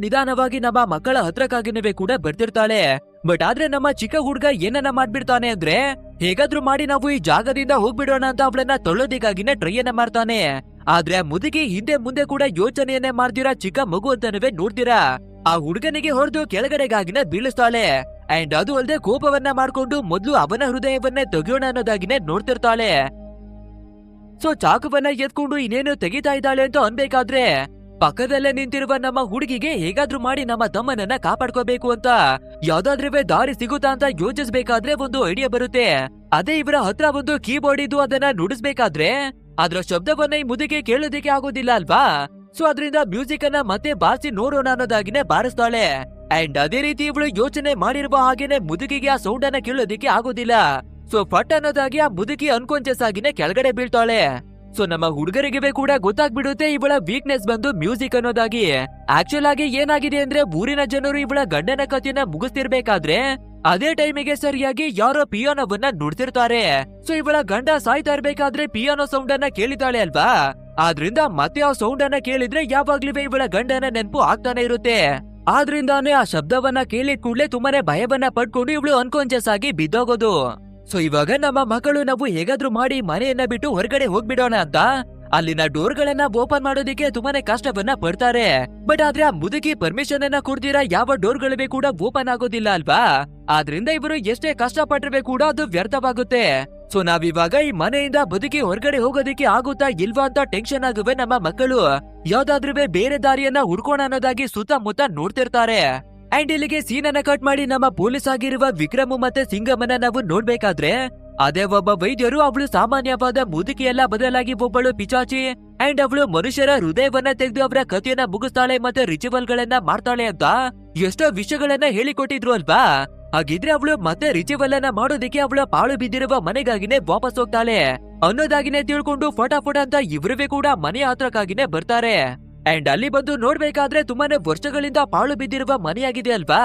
ನಿಧಾನವಾಗಿ ನಮ್ಮ ಮಕ್ಕಳ ಹತ್ರಕ್ಕಾಗಿನವೇ ಕೂಡ ಬರ್ತಿರ್ತಾಳೆ. ಬಟ್ ಆದ್ರೆ ನಮ್ಮ ಚಿಕ್ಕ ಹುಡುಗ ಏನನ್ನ ಮಾಡ್ಬಿಡ್ತಾನೆ ಅಂದ್ರೆ ಹೇಗಾದ್ರೂ ಮಾಡಿ ನಾವು ಈ ಜಾಗದಿಂದ ಹೋಗ್ಬಿಡೋಣ ಅಂತ ಅವಳನ್ನ ತೊಳ್ಳೋದಿಕ್ಕಾಗಿನೇ ಟ್ರೈಯನ್ನ ಮಾಡ್ತಾನೆ. ಆದ್ರೆ ಆ ಮುದುಕಿ ಹಿಂದೆ ಮುಂದೆ ಕೂಡ ಯೋಚನೆಯನ್ನೇ ಮಾಡ್ದಿರಾ ಚಿಕ್ಕ ಮಗು ಅಂತನವೇ ನೋಡ್ತೀರಾ ಆ ಹುಡುಗನಿಗೆ ಹೊಡೆದು ಕೆಳಗಡೆಗಾಗಿನ ಬೀಳಿಸ್ತಾಳೆ. ಅಂಡ್ ಅದು ಅಲ್ಲದೆ ಕೋಪವನ್ನ ಮಾಡ್ಕೊಂಡು ಮೊದ್ಲು ಅವನ ಹೃದಯವನ್ನೇ ತೆಗೆಯೋಣ ಅನ್ನೋದಾಗಿನೇ ನೋಡ್ತಿರ್ತಾಳೆ. ಸೊ ಚಾಕುವನ್ನ ಎತ್ಕೊಂಡು ಇನ್ನೇನು ತೆಗಿತಾ ಇದ್ದಾಳೆ ಅಂತ ಅನ್ಬೇಕಾದ್ರೆ ಪಕ್ಕದಲ್ಲೇ ನಿಂತಿರುವ ನಮ್ಮ ಹುಡುಗಿಗೆ ಹೇಗಾದ್ರೂ ಮಾಡಿ ನಮ್ಮ ತಮ್ಮನನ್ನ ಕಾಪಾಡ್ಕೋಬೇಕು ಅಂತ ಯಾವ್ದಾದ್ರೂ ದಾರಿ ಸಿಗುತ್ತಾ ಅಂತ ಯೋಚಿಸ್ಬೇಕಾದ್ರೆ ಒಂದು ಐಡಿಯಾ ಬರುತ್ತೆ. ಅದೇ ಇವರ ಹತ್ರ ಒಂದು ಕೀಬೋರ್ಡ್ ಇದ್ದು ಅದನ್ನ ನುಡಿಸ್ಬೇಕಾದ್ರೆ ಅದ್ರ ಶಬ್ದವನ್ನ ಈ ಮುದುಗೆ ಕೇಳೋದಿಕ್ಕೆ ಆಗೋದಿಲ್ಲ ಅಲ್ವಾ. ಸೊ ಅದರಿಂದ ಮ್ಯೂಸಿಕ್ ಅನ್ನ ಮತ್ತೆ ಬಾರಿಸಿ ನೋಡೋಣ ಅನ್ನೋದಾಗಿನೇ ಬಾರಿಸ್ತಾಳೆ. ಅಂಡ್ ಅದೇ ರೀತಿ ಇವಳು ಯೋಚನೆ ಮಾಡಿರುವ ಹಾಗೇನೆ ಮುದುಕಿಗೆ ಆ ಸೌಂಡ್ ಅನ್ನ ಕೇಳೋದಿಕ್ಕೆ ಆಗೋದಿಲ್ಲ. ಸೊ ಫಟ್ ಅನ್ನೋದಾಗಿ ಆ ಮುದುಕಿ ಅನ್ಕಾನ್ಶಿಯಸ್ ಆಗಿನೇ ಕೆಳಗಡೆ ಬೀಳ್ತಾಳೆ. ಸೊ ನಮ್ಮ ಹುಡುಗರಿಗೆ ಕೂಡ ಗೊತ್ತಾಗ್ಬಿಡುತ್ತೆ ಇವಳ ವೀಕ್ನೆಸ್ ಬಂದು ಮ್ಯೂಸಿಕ್ ಅನ್ನೋದಾಗಿ. ಆಕ್ಚುಲ್ ಆಗಿ ಏನಾಗಿದೆ ಅಂದ್ರೆ ಊರಿನ ಜನರು ಇವಳ ಗಂಡನ ಕಥೆಯನ್ನ ಮುಗಿಸ್ತಿರ್ಬೇಕಾದ್ರೆ ಅದೇ ಟೈಮಿಗೆ ಸರಿಯಾಗಿ ಯಾರೋ ಪಿಯಾನೋವನ್ನ ನುಡ್ತಿರ್ತಾರೆ. ಸೊ ಇವಳ ಗಂಡ ಸಾಯ್ತಾ ಇರ್ಬೇಕಾದ್ರೆ ಪಿಯಾನೋ ಸೌಂಡ್ ಅನ್ನ ಕೇಳಿದಾಳೆ ಅಲ್ವಾ. ಆದ್ರಿಂದ ಮತ್ತೆ ಆ ಸೌಂಡ್ ಅನ್ನ ಕೇಳಿದ್ರೆ ಯಾವಾಗ್ಲೂ ಇವಳ ಗಂಡನ ನೆನಪು ಆಗ್ತಾನೆ ಇರುತ್ತೆ. ಆದ್ರಿಂದಾನೇ ಆ ಶಬ್ದವನ್ನ ಕೇಳಿದ ಕೂಡಲೇ ತುಂಬಾನೇ ಭಯವನ್ನ ಪಡ್ಕೊಂಡು ಇವಳು ಅನ್ಕಾನ್ಶಿಯಸ್ ಆಗಿ ಬಿದ್ದೋಗೋದು. ಸೊ ಇವಾಗ ನಮ್ಮ ಮಕ್ಕಳು ನಾವು ಹೇಗಾದ್ರೂ ಮಾಡಿ ಮನೆಯನ್ನ ಬಿಟ್ಟು ಹೊರಗಡೆ ಹೋಗ್ಬಿಡೋಣ ಅಂತ ಅಲ್ಲಿನ ಡೋರ್ ಗಳನ್ನ ಓಪನ್ ಮಾಡೋದಿಕ್ಕೆ ತುಂಬಾನೇ ಕಷ್ಟವನ್ನ ಪಡ್ತಾರೆ. ಬಟ್ ಆದ್ರೆ ಆ ಮುದುಕಿ ಪರ್ಮಿಷನ್ ಅನ್ನ ಕೊಡ್ತೀರಾ ಯಾವ ಡೋರ್ ಗಳಿವೆ ಕೂಡ ಓಪನ್ ಆಗೋದಿಲ್ಲ ಅಲ್ವಾ. ಆದ್ರಿಂದ ಇವರು ಎಷ್ಟೇ ಕಷ್ಟ ಪಟ್ಟಿರ್ಬೇಕು ಕೂಡ ಅದು ವ್ಯರ್ಥವಾಗುತ್ತೆ. ಸೊ ನಾವಿವಾಗ ಈ ಮನೆಯಿಂದ ಬದುಕಿ ಹೊರಗಡೆ ಹೋಗೋದಿಕ್ಕೆ ಆಗುತ್ತಾ ಇಲ್ವಾ ಅಂತ ಟೆನ್ಷನ್ ಆಗುವೆ ನಮ್ಮ ಮಕ್ಕಳು. ಯಾವ್ದಾದ್ರೂ ಬೇರೆ ದಾರಿಯನ್ನ ಹುಡ್ಕೋಣ ಅನ್ನೋದಾಗಿ ಸುತ್ತಮುತ್ತ ನೋಡ್ತಿರ್ತಾರೆ. ಅಂಡ್ ಇಲ್ಲಿಗೆ ಸೀನ್ ಅನ್ನ ಕಟ್ ಮಾಡಿ ನಮ್ಮ ಪೊಲೀಸ್ ಆಗಿರುವ ವಿಕ್ರಮ್ ಮತ್ತೆ ಸಿಂಗಮನ್ನ ನಾವು ನೋಡ್ಬೇಕಾದ್ರೆ ಅದೇ ಒಬ್ಬ ವೈದ್ಯರು ಅವಳು ಸಾಮಾನ್ಯವಾದ ಮುದುಕಿಯೆಲ್ಲ ಬದಲಾಗಿ ಒಬ್ಬಳು ಪಿಚಾಚಿ. ಅಂಡ್ ಅವಳು ಮನುಷ್ಯರ ಹೃದಯವನ್ನ ತೆಗೆದು ಅವರ ಕಥೆಯನ್ನ ಮುಗಿಸ್ತಾಳೆ ಮತ್ತೆ ರಿಚುವಲ್ ಗಳನ್ನ ಮಾಡ್ತಾಳೆ ಅಂತ ಎಷ್ಟೋ ವಿಷಯಗಳನ್ನ ಹೇಳಿಕೊಟ್ಟಿದ್ರು ಅಲ್ವಾ. ಹಾಗಿದ್ರೆ ಅವಳು ಮತ್ತೆ ರಿಚುವಲ್ ಅನ್ನ ಮಾಡೋದಿಕ್ಕೆ ಅವಳ ಪಾಳು ಬಿದ್ದಿರುವ ಮನೆಗಾಗಿನೇ ವಾಪಸ್ ಹೋಗ್ತಾಳೆ ಅನ್ನೋದಾಗಿನೇ ತಿಳ್ಕೊಂಡು ಫಟಾಫಟ್ ಅಂತ ಇವ್ರವೇ ಕೂಡ ಮನೆ ಹತ್ರಕ್ಕಾಗಿನೇ ಬರ್ತಾರೆ. ಅಂಡ್ ಅಲ್ಲಿ ಬಂದು ನೋಡ್ಬೇಕಾದ್ರೆ ತುಂಬಾನೇ ವರ್ಷಗಳಿಂದ ಪಾಳು ಬಿದ್ದಿರುವ ಮನೆಯಾಗಿದೆ ಅಲ್ವಾ.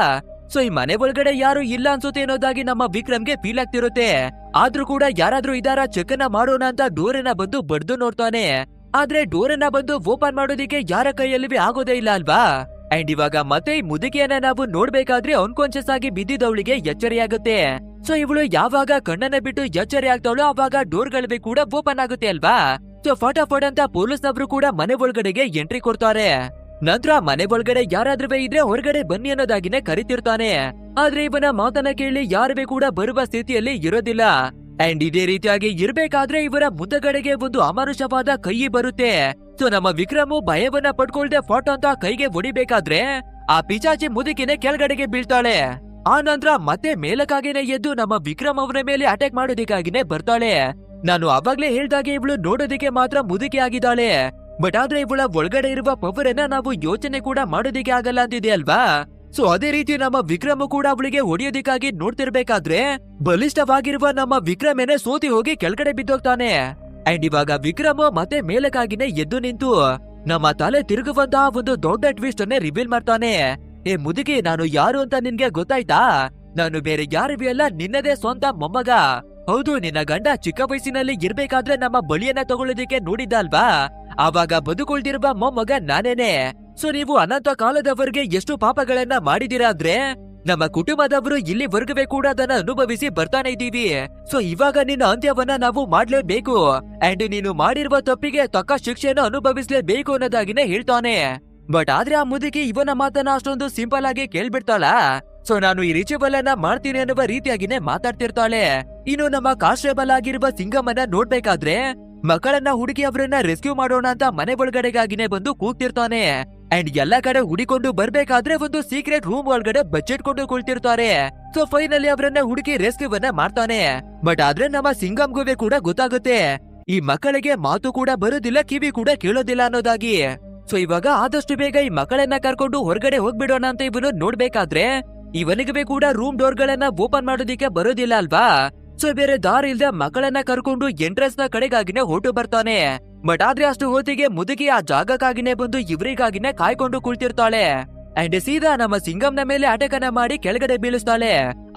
ಸೊ ಈ ಮನೆ ಒಳಗಡೆ ಯಾರು ಇಲ್ಲ ಅನ್ಸುತ್ತೆ ಅನ್ನೋದಾಗಿ ನಮ್ಮ ವಿಕ್ರಮ್ಗೆ ಫೀಲ್ ಆಗ್ತಿರುತ್ತೆ. ಆದ್ರೂ ಕೂಡ ಯಾರಾದ್ರೂ ಇದಾರ ಚೆಕ್ ಅನ್ನ ಮಾಡೋಣ ಅಂತ ಡೋರನ್ನ ಬಂದು ಬಡ್ದು ನೋಡ್ತಾನೆ. ಆದ್ರೆ ಡೋರನ್ನ ಬಂದು ಓಪನ್ ಮಾಡೋದಿಕ್ಕೆ ಯಾರ ಕೈಯಲ್ಲಿ ಆಗೋದೇ ಇಲ್ಲ ಅಲ್ವಾ. ಅಂಡ್ ಇವಾಗ ಮತ್ತೆ ಈ ಮುದುಕಿಯನ್ನ ನಾವು ನೋಡ್ಬೇಕಾದ್ರೆ ಅನ್ಕಾನ್ಶಿಯಸ್ ಆಗಿ ಬಿದ್ದಿದ್ದವಳಿಗೆ ಎಚ್ಚರಿಯಾಗುತ್ತೆ. ಸೊ ಇವಳು ಯಾವಾಗ ಕಣ್ಣನ್ನ ಬಿಟ್ಟು ಎಚ್ಚರಿ ಆಗ್ತಾವಳೋ ಅವಾಗ ಡೋರ್ ಗಳಿವೆ ಕೂಡ ಓಪನ್ ಆಗುತ್ತೆ ಅಲ್ವಾ. ಸೊ ಫಟಾಫಟ್ ಅಂತ ಪೊಲೀಸ್ನವರು ಕೂಡ ಮನೆ ಒಳಗಡೆಗೆ ಎಂಟ್ರಿ ಕೊಡ್ತಾರೆ. ನಂತರ ಮನೆ ಒಳಗಡೆ ಯಾರಾದ್ರೂ ಇದ್ರೆ ಹೊರಗಡೆ ಬನ್ನಿ ಅನ್ನೋದಾಗಿನೇ ಕರಿತಿರ್ತಾನೆ. ಆದ್ರೆ ಇವನ ಮಾತನ್ನ ಕೇಳಿ ಯಾರು ಕೂಡ ಬರುವ ಸ್ಥಿತಿಯಲ್ಲಿ ಇರೋದಿಲ್ಲ. ಅಂಡ್ ಇದೇ ರೀತಿಯಾಗಿ ಇರ್ಬೇಕಾದ್ರೆ ಇವರ ಮುಂದಗಡೆಗೆ ಒಂದು ಅಮಾನುಷವಾದ ಕೈ ಬರುತ್ತೆ. ಸೊ ನಮ್ಮ ವಿಕ್ರಮು ಭಯವನ್ನ ಪಡ್ಕೊಳ್ದೆ ಫಾಟ್ ಅಂತ ಕೈಗೆ ಹೊಡಿಬೇಕಾದ್ರೆ ಆ ಪಿಚಾಚಿ ಮುದುಕಿನೇ ಕೆಳಗಡೆಗೆ ಬೀಳ್ತಾಳೆ. ಆ ನಂತರ ಮತ್ತೆ ಮೇಲಕ್ಕಾಗಿನೇ ಎದ್ದು ನಮ್ಮ ವಿಕ್ರಮ್ ಅವನ ಮೇಲೆ ಅಟ್ಯಾಕ್ ಮಾಡೋದಿಕ್ಕಾಗಿನೇ ಬರ್ತಾಳೆ. ನಾನು ಅವಾಗ್ಲೇ ಹೇಳ್ದಾಗೆ ಇವಳು ನೋಡೋದಿಕ್ಕೆ ಮಾತ್ರ ಮುದುಕಿ ಆಗಿದ್ದಾಳೆ. ಬಟ್ ಆದ್ರೆ ಇವಳ ಒಳಗಡೆ ಇರುವ ಪವರ್ ಅನ್ನ ನಾವು ಯೋಚನೆ ಕೂಡ ಮಾಡೋದಿಕ್ಕೆ ಆಗಲ್ಲ ಅಂತಿದೆ ಅಲ್ವಾ. ಸೊ ಅದೇ ರೀತಿ ನಮ್ಮ ವಿಕ್ರಮ್ ಕೂಡ ಅವಳಿಗೆ ಹೊಡೆಯೋದಿಕ್ಕಾಗಿ ನೋಡ್ತಿರ್ಬೇಕಾದ್ರೆ ಬಲಿಷ್ಠವಾಗಿರುವ ನಮ್ಮ ವಿಕ್ರಮೇನೆ ಸೋತಿ ಹೋಗಿ ಕೆಳಗಡೆ ಬಿದ್ದೋಗ್ತಾನೆ. ಅಂಡ್ ಇವಾಗ ವಿಕ್ರಮ್ ಮತ್ತೆ ಮೇಲಕ್ಕಾಗಿನೇ ಎದ್ದು ನಿಂತು ನಮ್ಮ ತಲೆ ತಿರುಗುವಂತಹ ಒಂದು ದೊಡ್ಡ ಟ್ವಿಸ್ಟ್ ಅನ್ನೇ ರಿವೀಲ್ ಮಾಡ್ತಾನೆ. ಏ ಮುದುಕಿ, ನಾನು ಯಾರು ಅಂತ ನಿನ್ಗೆ ಗೊತ್ತಾಯ್ತಾ? ನಾನು ಬೇರೆ ಯಾರಿಗೂ ಅಲ್ಲ, ನಿನ್ನದೇ ಸ್ವಂತ ಮೊಮ್ಮಗ. ಹೌದು, ನಿನ್ನ ಗಂಡ ಚಿಕ್ಕ ವಯಸ್ಸಿನಲ್ಲಿ ಇರ್ಬೇಕಾದ್ರೆ ನಮ್ಮ ಬಳಿಯನ್ನ ತಗೊಳ್ಳೋದಿಕ್ಕೆ ನೋಡಿದ್ದ ಅಲ್ವಾ. ಆವಾಗ ಬದುಕೊಳ್ತಿರುವ ಮೊಮ್ಮಗ ನಾನೇನೆ. ಸೊ ನೀವು ಅನಂತ ಕಾಲದವರೆಗೆ ಎಷ್ಟು ಪಾಪಗಳನ್ನ ಮಾಡಿದೀರಾ ಅಂದ್ರೆ ನಮ್ಮ ಕುಟುಂಬದವರು ಇಲ್ಲಿವರೆಗೂ ಕೂಡ ಅದನ್ನ ಅನುಭವಿಸಿ ಬರ್ತಾನೆ ಇದ್ದೀವಿ. ಸೊ ಇವಾಗ ನಿನ್ನ ಅಂತ್ಯವನ್ನ ನಾವು ಮಾಡ್ಲೇಬೇಕು. ಅಂಡ್ ನೀನು ಮಾಡಿರುವ ತಪ್ಪಿಗೆ ತಕ್ಕ ಶಿಕ್ಷೆಯನ್ನು ಅನುಭವಿಸ್ಲೇಬೇಕು ಅನ್ನೋದಾಗಿನೇ ಹೇಳ್ತಾನೆ. ಬಟ್ ಆದ್ರೆ ಆ ಮುದುಕಿ ಇವನ ಮಾತನ್ನ ಅಷ್ಟೊಂದು ಸಿಂಪಲ್ ಆಗಿ ಕೇಳ್ಬಿಡ್ತಾಳ. ಸೊ ನಾನು ಈ ರಿಚುವಲ್ ಅನ್ನ ಮಾಡ್ತೀನಿ ಅನ್ನುವ ರೀತಿಯಾಗಿನೇ ಮಾತಾಡ್ತಿರ್ತಾಳೆ. ಇನ್ನು ನಮ್ಮ ಕಾನ್ಸ್ಟೇಬಲ್ ಆಗಿರುವ ಸಿಂಗಮನ್ನ ನೋಡ್ಬೇಕಾದ್ರೆ ಮಕ್ಕಳನ್ನ ಹುಡುಗಿ ಅವರನ್ನ ರೆಸ್ಕ್ಯೂ ಮಾಡೋಣ ಅಂತ ಮನೆ ಒಳಗಡೆಗಾಗಿನೇ ಬಂದು ಕೂಗ್ತಿರ್ತಾನೆ. ಅಂಡ್ ಎಲ್ಲಾ ಕಡೆ ಹುಡಿಕೊಂಡು ಬರ್ಬೇಕಾದ್ರೆ ಒಂದು ಸೀಕ್ರೆಟ್ ರೂಮ್ ಒಳಗಡೆ ಬಚ್ಚಿಟ್ಕೊಂಡು ಕುಳಿತಿರ್ತಾರೆ. ಸೊ ಫೈನಲಿ ಅವರನ್ನ ಹುಡುಕಿ ರೆಸ್ಕ್ಯೂವನ್ನ ಮಾಡ್ತಾನೆ. ಬಟ್ ಆದ್ರೆ ನಮ್ಮ ಸಿಂಗಮ್ಗುವೆ ಕೂಡ ಗೊತ್ತಾಗುತ್ತೆ ಈ ಮಕ್ಕಳಿಗೆ ಮಾತು ಕೂಡ ಬರೋದಿಲ್ಲ, ಕಿವಿ ಕೂಡ ಕೇಳೋದಿಲ್ಲ ಅನ್ನೋದಾಗಿ. ಸೊ ಇವಾಗ ಆದಷ್ಟು ಬೇಗ ಈ ಮಕ್ಕಳನ್ನ ಕರ್ಕೊಂಡು ಹೊರಗಡೆ ಹೋಗ್ಬಿಡೋಣ ಅಂತ ಇವನು ನೋಡ್ಬೇಕಾದ್ರೆ ಇವನಿಗೆ ಕೂಡ ರೂಮ್ ಡೋರ್ ಗಳನ್ನ ಓಪನ್ ಮಾಡೋದಿಕ್ಕೆ ಬರೋದಿಲ್ಲ ಅಲ್ವಾ. ಸೊ ಬೇರೆ ದಾರಿ ಇಲ್ದೆ ಮಕ್ಕಳನ್ನ ಕರ್ಕೊಂಡು ಎಂಟ್ರೆನ್ಸ್ ನ ಕಡೆಗಾಗಿನೇ ಹೊರಟು ಬರ್ತಾನೆ. ಬಟ್ ಆದ್ರೆ ಅಷ್ಟು ಹೊತ್ತಿಗೆ ಮುದುಕಿ ಆ ಜಾಗಕ್ಕಾಗಿನೇ ಬಂದು ಇವರಿಗಾಗಿನೇ ಕಾಯ್ಕೊಂಡು ಕುಳಿತಿರ್ತಾಳೆ. ಅಂಡ್ ಸೀದಾ ನಮ್ಮ ಸಿಂಗಂನ ಮೇಲೆ ಅಟ್ಯಾಕ್ ಅನ್ನ ಮಾಡಿ ಕೆಳಗಡೆ ಬೀಳಿಸ್ತಾಳೆ.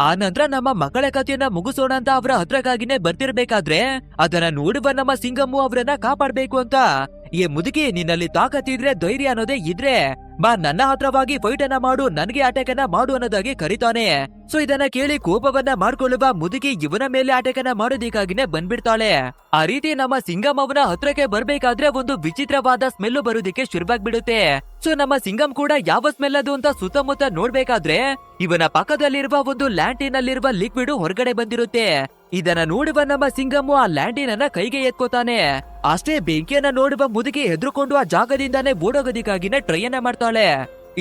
ಆ ನಂತರ ನಮ್ಮ ಮಕ್ಕಳ ಕಥೆಯನ್ನ ಮುಗಿಸೋಣ ಅಂತ ಅವರ ಹತ್ರಕ್ಕಾಗಿನೇ ಬರ್ತಿರ್ಬೇಕಾದ್ರೆ ಅದನ್ನ ನೋಡುವ ನಮ್ಮ ಸಿಂಗಮ್ಮು ಅವರನ್ನ ಕಾಪಾಡ್ಬೇಕು ಅಂತ, ಈ ಮುದುಕಿ ನಿನ್ನಲ್ಲಿ ತಾಕತ್ತಿದ್ರೆ ಧೈರ್ಯ ಅನ್ನೋದೇ ಇದ್ರೆ ಬಾ ನನ್ನ ಹತ್ರವಾಗಿ ಫೈಟ್ ಅನ್ನ ಮಾಡು, ನನಗೆ ಅಟ್ಯಾಕ್ ಅನ್ನ ಮಾಡು ಅನ್ನೋದಾಗಿ ಕರೀತಾನೆ. ಸೊ ಇದನ್ನ ಕೇಳಿ ಕೋಪವನ್ನ ಮಾಡ್ಕೊಳ್ಳುವ ಮುದುಕಿ ಇವನ ಮೇಲೆ ಅಟ್ಯಾಕ್ ಅನ್ನ ಮಾಡೋದಿಕ್ಕಾಗಿನೇ ಬಂದ್ಬಿಡ್ತಾಳೆ. ಆ ರೀತಿ ನಮ್ಮ ಸಿಂಗಮ್ ಅವನ ಹತ್ರಕ್ಕೆ ಬರ್ಬೇಕಾದ್ರೆ ಒಂದು ವಿಚಿತ್ರವಾದ ಸ್ಮೆಲ್ ಬರೋದಿಕ್ಕೆ ಶುರುವಾಗ್ಬಿಡುತ್ತೆ. ಸೊ ನಮ್ಮ ಸಿಂಗಮ್ ಕೂಡ ಯಾವ ಸ್ಮೆಲ್ ಅದು ಅಂತ ಸುತ್ತಮುತ್ತ ನೋಡ್ಬೇಕಾದ್ರೆ ಇವನ ಪಕ್ಕದಲ್ಲಿರುವ ಒಂದು ಲ್ಯಾಂಟಿನ್ ಅಲ್ಲಿರುವ ಲಿಕ್ವಿಡ್ ಹೊರಗಡೆ ಬಂದಿರುತ್ತೆ. ಇದನ್ನ ನೋಡುವ ನಮ್ಮ ಸಿಂಗಮ್ಮು ಆ ಲ್ಯಾಂಡಿನನ್ನ ಕೈಗೆ ಎತ್ಕೋತಾನೆ. ಅಷ್ಟೇ ಬೆಂಕಿಯನ್ನ ನೋಡುವ ಮುದುಕಿ ಹೆದರ್ಕೊಂಡು ಆ ಜಾಗದಿಂದಾನೇ ಓಡೋಗೋದಿಕ್ಕಾಗಿನೇ ಟ್ರೈಯನ್ನ ಮಾಡ್ತಾಳೆ.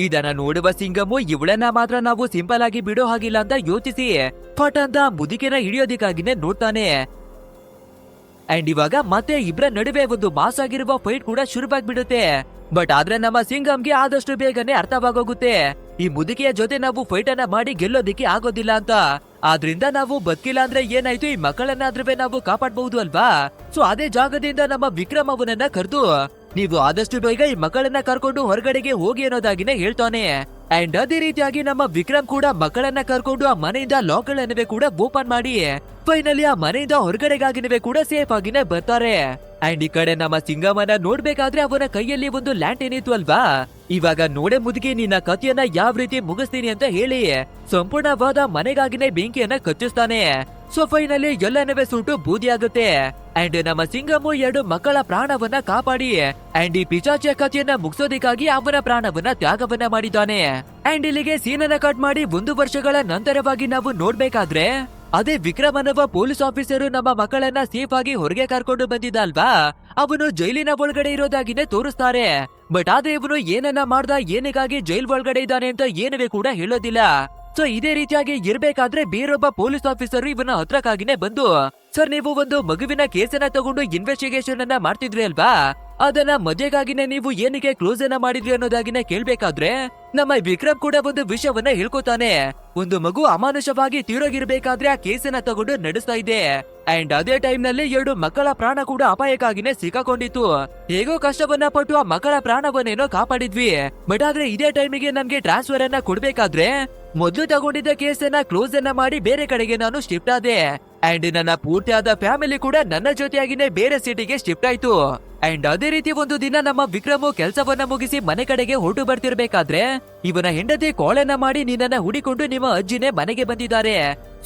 ಇದನ್ನ ನೋಡುವ ಸಿಂಗಮ್ಮು ಇವಳನ್ನ ಮಾತ್ರ ನಾವು ಸಿಂಪಲ್ ಆಗಿ ಬಿಡೋ ಹಾಗಿಲ್ಲ ಅಂತ ಯೋಚಿಸಿ ಪಟ್ ಅಂತ ಮುದುಕಿನ ಹಿಡಿಯೋದಿಕ್ಕಾಗಿನೇ ನೋಡ್ತಾನೆ. ಅಂಡ್ ಇವಾಗ ಮತ್ತೆ ಇಬ್ರ ನಡುವೆ ಒಂದು ಮಾಸ್ ಆಗಿರುವ ಫೈಟ್ ಕೂಡ ಶುರುವಾಗ್ಬಿಡುತ್ತೆ. ಬಟ್ ಆದ್ರೆ ನಮ್ಮ ಸಿಂಗಮ್ಗೆ ಆದಷ್ಟು ಬೇಗನೆ ಅರ್ಥವಾಗೋಗುತ್ತೆ ಈ ಮುದುಕಿಯ ಜೊತೆ ನಾವು ಫೈಟ್ ಅನ್ನ ಮಾಡಿ ಗೆಲ್ಲೋದಿಕ್ಕೆ ಆಗೋದಿಲ್ಲ ಅಂತ. ಆದ್ರಿಂದ ನಾವು ಬದುಕಿಲ್ಲ ಅಂದ್ರೆ ಏನಾಯ್ತು, ಈ ಮಕ್ಕಳನ್ನಾದ್ರೂ ನಾವು ಕಾಪಾಡಬಹುದು ಅಲ್ವಾ. ಸೊ ಅದೇ ಜಾಗದಿಂದ ನಮ್ಮ ವಿಕ್ರಮ್ ಅವನನ್ನ ಕರೆದು ನೀವು ಆದಷ್ಟು ಬೇಗ ಈ ಮಕ್ಕಳನ್ನ ಕರ್ಕೊಂಡು ಹೊರಗಡೆಗೆ ಹೋಗಿ ಅನ್ನೋದಾಗಿನೇ ಹೇಳ್ತಾನೆ. ಅಂಡ್ ಅದೇ ರೀತಿಯಾಗಿ ನಮ್ಮ ವಿಕ್ರಮ್ ಕೂಡ ಮಕ್ಕಳನ್ನ ಕರ್ಕೊಂಡು ಆ ಮನೆಯಿಂದ ಲಾಕ್ಗಳನ್ನವೇ ಕೂಡ ಓಪನ್ ಮಾಡಿ ಫೈನಲಿ ಆ ಮನೆಯಿಂದ ಹೊರಗಡೆಗಾಗಿನವೇ ಕೂಡ ಸೇಫ್ ಆಗಿನೇ ಬರ್ತಾರೆ. ಅಂಡ್ ಈ ಕಡೆ ನಮ್ಮ ಸಿಂಗಮನ ನೋಡ್ಬೇಕಾದ್ರೆ ಅವನ ಕೈಯಲ್ಲಿ ಒಂದು ಲ್ಯಾಂಟೇನ್ ಇತ್ತು ಅಲ್ವಾ. ಇವಾಗ ನೋಡೆ ಮುದುಕಿ ನಿನ್ನ ಕಥೆಯನ್ನ ಯಾವ ರೀತಿ ಮುಗಿಸ್ತೀನಿ ಅಂತ ಹೇಳಿ ಸಂಪೂರ್ಣವಾದ ಮನೆಗಾಗಿನೇ ಬೆಂಕಿಯನ್ನ ಕಚ್ಚಿಸ್ತಾನೆ. ಸೊ ಫೈನಲಿ ಎಲ್ಲನವೇ ಸುಟ್ಟು ಬೂದಿ ಆಗುತ್ತೆ. ಅಂಡ್ ನಮ್ಮ ಸಿಂಗಮು 2 ಮಕ್ಕಳ ಪ್ರಾಣವನ್ನ ಕಾಪಾಡಿ ಅಂಡ್ ಈ ಪಿಚಾಚಿಯ ಕಥೆಯನ್ನ ಮುಗಿಸೋದಿಕ್ಕಾಗಿ ಅವನ ಪ್ರಾಣವನ್ನ ತ್ಯಾಗವನ್ನ ಮಾಡಿದ್ದಾನೆ. ಅಂಡ್ ಇಲ್ಲಿಗೆ ಸೀನನ್ನ ಕಟ್ ಮಾಡಿ 1 ವರ್ಷಗಳ ನಂತರವಾಗಿ ನಾವು ನೋಡ್ಬೇಕಾದ್ರೆ ಅದೇ ವಿಕ್ರಮ್ ಅನ್ನುವ ಪೊಲೀಸ್ ಆಫೀಸರು ನಮ್ಮ ಮಕ್ಕಳನ್ನ ಸೇಫ್ ಆಗಿ ಹೊರಗೆ ಕರ್ಕೊಂಡು ಬಂದಿದ್ದ ಅಲ್ವಾ. ಅವನು ಜೈಲಿನ ಒಳಗಡೆ ಇರೋದಾಗಿನೇ ತೋರಿಸ್ತಾರೆ. ಬಟ್ ಆದ್ರೆ ಇವನು ಏನನ್ನ ಮಾಡ್ದ, ಏನಿಗಾಗಿ ಜೈಲ್ ಒಳಗಡೆ ಇದ್ದಾನೆ ಅಂತ ಏನವೇ ಕೂಡ ಹೇಳೋದಿಲ್ಲ. ಸೊ ಇದೇ ರೀತಿಯಾಗಿ ಇರ್ಬೇಕಾದ್ರೆ ಬೇರೊಬ್ಬ ಪೊಲೀಸ್ ಆಫೀಸರ್ ಇವನ ಹತ್ರಕ್ಕಾಗಿನೇ ಬಂದು, ಸರ್ ನೀವು ಒಂದು ಮಗುವಿನ ಕೇಸನ್ನ ತಗೊಂಡು ಇನ್ವೆಸ್ಟಿಗೇಷನ್ ಅನ್ನ ಮಾಡ್ತಿದ್ರಿ ಅಲ್ವಾ, ಅದನ್ನ ಮಧ್ಯಗಾಗಿನೇ ನೀವು ಏನಕ್ಕೆ ಕ್ಲೋಸ್ ಅನ್ನ ಮಾಡಿದ್ರಿ ಅನ್ನೋದಾಗಿನೇ ಕೇಳ್ಬೇಕಾದ್ರೆ ನಮ್ಮ ವಿಕ್ರಮ್ ಕೂಡ ಒಂದು ವಿಷಯವನ್ನ ಹೇಳ್ಕೊತಾನೆ. ಒಂದು ಮಗು ಅಮಾನುಷವಾಗಿ ತೀರೋಗಿರ್ಬೇಕಾದ್ರೆ ಆ ಕೇಸನ್ನ ತಗೊಂಡು ನಡೆಸ್ತಾ ಇದೆ. ಅಂಡ್ ಅದೇ ಟೈಮ್ ನಲ್ಲಿ 2 ಮಕ್ಕಳ ಪ್ರಾಣ ಕೂಡ ಅಪಾಯಕ್ಕಾಗಿನೇ ಸಿಕ್ಕಾಕೊಂಡಿತ್ತು. ಹೇಗೋ ಕಷ್ಟವನ್ನ ಪಟ್ಟು ಆ ಮಕ್ಕಳ ಪ್ರಾಣವನ್ನೇನೋ ಕಾಪಾಡಿದ್ವಿ. ಬಟ್ ಆದ್ರೆ ಇದೇ ಟೈಮಿಗೆ ನಮ್ಗೆ ಟ್ರಾನ್ಸ್ಫರ್ ಅನ್ನ ಕೊಡ್ಬೇಕಾದ್ರೆ ಮೊದಲು ತಗೊಂಡಿದ್ದ ಕೇಸನ್ನ ಕ್ಲೋಸ್ ಅನ್ನ ಮಾಡಿ ಬೇರೆ ಕಡೆಗೆ ನಾನು ಶಿಫ್ಟ್ ಆದೆ. ಅಂಡ್ ನನ್ನ ಪೂರ್ತಿಯಾದ ಫ್ಯಾಮಿಲಿ ಕೂಡ ನನ್ನ ಜೊತೆಯಾಗಿನೇ ಬೇರೆ ಸಿಟಿಗೆ ಶಿಫ್ಟ್ ಆಯ್ತು. ಅಂಡ್ ಅದೇ ರೀತಿ ಒಂದು ದಿನ ನಮ್ಮ ವಿಕ್ರಮು ಕೆಲಸವನ್ನ ಮುಗಿಸಿ ಮನೆ ಕಡೆಗೆ ಹೊರಟು ಬರ್ತಿರ್ಬೇಕಾದ್ರೆ ಇವನ ಹೆಂಡತಿ ಕಾಲನ್ನ ಮಾಡಿ ನಿನ್ನನ್ನ ಹುಡಿಕೊಂಡು ನಿಮ್ಮ ಅಜ್ಜಿನೇ ಮನೆಗೆ ಬಂದಿದ್ದಾರೆ.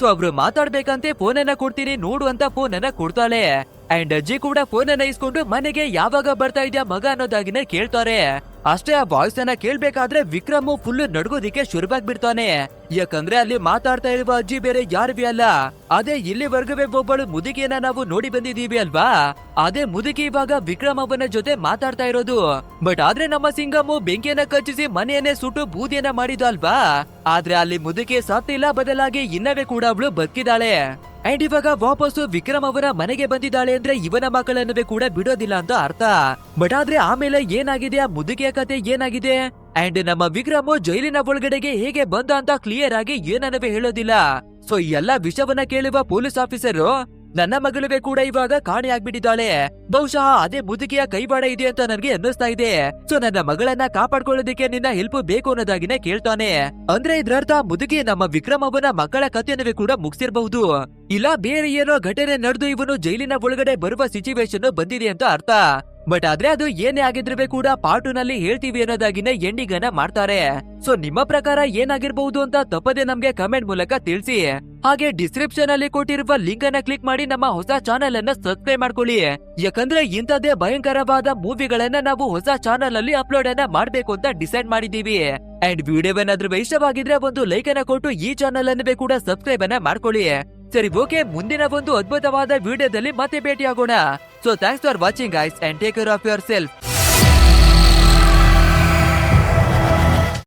ಸೊ ಅವ್ರು ಮಾತಾಡ್ಬೇಕಂತೆ ಫೋನ್ ಅನ್ನ ಕೊಡ್ತೀನಿ ನೋಡು ಅಂತ ಫೋನ್ ಅನ್ನ ಕೊಡ್ತಾಳೆ. ಅಂಡ್ ಅಜ್ಜಿ ಕೂಡ ಫೋನ್ ಅನ್ನ ಇಸ್ಕೊಂಡು ಮನೆಗೆ ಯಾವಾಗ ಬರ್ತಾ ಇದ್ಯಾ ಮಗ ಅನ್ನೋದಾಗಿನೇ ಕೇಳ್ತಾರೆ. ಅಷ್ಟೇ ಆ ವಾಯ್ಸ್ ಅನ್ನ ಕೇಳ್ಬೇಕಾದ್ರೆ ವಿಕ್ರಮ್ ಫುಲ್ ನಡ್ಗೋದಿಕ್ಕೆ ಶುರುವಾಗ್ಬಿಡ್ತಾನೆ. ಯಾಕಂದ್ರೆ ಅಲ್ಲಿ ಮಾತಾಡ್ತಾ ಇರುವ ಅಜ್ಜಿ ಬೇರೆ ಯಾರು ಅಲ್ಲ, ಅದೇ ಇಲ್ಲಿವರೆಗೂ ಒಬ್ಬಳು ಮುದುಕಿಯನ್ನ ನಾವು ನೋಡಿ ಬಂದಿದೀವಿ ಅಲ್ವಾ. ಅದೇ ಮುದುಕಿ ಇವಾಗ ವಿಕ್ರಮ್ ಅವನ ಜೊತೆ ಮಾತಾಡ್ತಾ ಇರೋದು. ಬಟ್ ಆದ್ರೆ ನಮ್ಮ ಸಿಂಗಮ್ಮು ಬೆಂಕಿಯನ್ನ ಕಚ್ಚಿಸಿ ಮನೆಯನ್ನೇ ಸುಟ್ಟು ಬೂದಿಯನ್ನ ಮಾಡಿದ ಅಲ್ವಾ. ಆದ್ರೆ ಅಲ್ಲಿ ಮುದುಕಿ ಸತ್ತಿಲ್ಲ, ಬದಲಾಗಿ ಇನ್ನವೇ ಕೂಡ ಅವಳು ಬದುಕಿದಾಳೆ. ಅಂಡ್ ಇವಾಗ ವಾಪಸ್ಸು ವಿಕ್ರಮ್ ಅವರ ಮನೆಗೆ ಬಂದಿದ್ದಾಳೆ ಅಂದ್ರೆ ಇವನ ಮಕ್ಕಳನ್ನು ಕೂಡ ಬಿಡೋದಿಲ್ಲ ಅಂತ ಅರ್ಥ. ಬಟ್ ಆದ್ರೆ ಆಮೇಲೆ ಏನಾಗಿದೆ, ಆ ಮುದುಕಿಯ ಕತೆ ಏನಾಗಿದೆ, ಅಂಡ್ ನಮ್ಮ ವಿಕ್ರಮ್ ಜೈಲಿನ ಒಳಗಡೆಗೆ ಹೇಗೆ ಬಂದ ಅಂತ ಕ್ಲಿಯರ್ ಆಗಿ ಏನನ್ನವೇ ಹೇಳೋದಿಲ್ಲ. ಸೊ ಈ ಎಲ್ಲಾ ವಿಷಯವನ್ನ ಕೇಳುವ ಪೊಲೀಸ್ ಆಫೀಸರು ನನ್ನ ಮಗಳುವೆ ಕೂಡ ಇವಾಗ ಕಾಣೆ ಆಗ್ಬಿಟ್ಟಿದ್ದಾಳೆ, ಬಹುಶಃ ಅದೇ ಮುದುಕಿಯ ಕೈವಾಡ ಇದೆ ಅಂತ ನನಗೆ ಅನ್ನಿಸ್ತಾ ಇದೆ. ಸೊ ನನ್ನ ಮಗಳನ್ನ ಕಾಪಾಡ್ಕೊಳ್ಳೋದಿಕ್ಕೆ ನಿನ್ನ ಹೆಲ್ಪ್ ಬೇಕು ಅನ್ನೋದಾಗಿನೇ ಕೇಳ್ತಾನೆ. ಅಂದ್ರೆ ಇದ್ರರ್ಥ ಮುದುಕಿ ನಮ್ಮ ವಿಕ್ರಮ್ ಅವನ ಮಕ್ಕಳ ಕಥೆಯನ್ನವೇ ಕೂಡ ಮುಗಿಸಿರ್ಬಹುದು, ಇಲ್ಲ ಬೇರೆ ಏನೋ ಘಟನೆ ನಡೆದು ಇವನು ಜೈಲಿನ ಒಳಗಡೆ ಬರುವ ಸಿಚುವೇಶನ್ ಬಂದಿದೆ ಅಂತ ಅರ್ಥ. ಬಟ್ ಆದ್ರೆ ಅದು ಏನೇ ಆಗಿದ್ರೂ ಕೂಡ ಪಾರ್ಟ್ 2 ನಲ್ಲಿ ಹೇಳ್ತೀವಿ ಅನ್ನೋದಾಗಿನೇ ಎಂಡಿಂಗ್ ಅನ್ನ ಮಾಡ್ತಾರೆ. ಸೊ ನಿಮ್ಮ ಪ್ರಕಾರ ಏನಾಗಿರ್ಬಹುದು ಅಂತ ತಪ್ಪದೆ ನಮ್ಗೆ ಕಮೆಂಟ್ ಮೂಲಕ ತಿಳಿಸಿ. ಹಾಗೆ ಡಿಸ್ಕ್ರಿಪ್ಷನ್ ಅಲ್ಲಿ ಕೊಟ್ಟಿರುವ ಲಿಂಕ್ ಅನ್ನ ಕ್ಲಿಕ್ ಮಾಡಿ ನಮ್ಮ ಹೊಸ ಚಾನೆಲ್ ಅನ್ನ ಸಬ್ಸ್ಕ್ರೈಬ್ ಮಾಡ್ಕೊಳ್ಳಿ. ಯಾಕಂದ್ರೆ ಇಂಥದ್ದೇ ಭಯಂಕರವಾದ ಮೂವಿಗಳನ್ನ ನಾವು ಹೊಸ ಚಾನೆಲ್ ಅಲ್ಲಿ ಅಪ್ಲೋಡ್ ಅನ್ನ ಮಾಡ್ಬೇಕು ಅಂತ ಡಿಸೈಡ್ ಮಾಡಿದೀವಿ. ಅಂಡ್ ವಿಡಿಯೋ ಏನಾದ್ರೂ ಇಷ್ಟವಾಗಿದ್ರೆ ಒಂದು ಲೈಕ್ ಅನ್ನ ಕೊಟ್ಟು ಈ ಚಾನೆಲ್ ಅನ್ನು ಕೂಡ ಸಬ್ಸ್ಕ್ರೈಬ್ ಅನ್ನ ಮಾಡ್ಕೊಳ್ಳಿ. ಸರಿ ಓಕೆ, ಮುಂದಿನ ಒಂದು ಅದ್ಭುತವಾದ ವಿಡಿಯೋದಲ್ಲಿ ಮತ್ತೆ ಭೇಟಿ ಆಗೋಣ. So thanks for watching guys and take care of your self.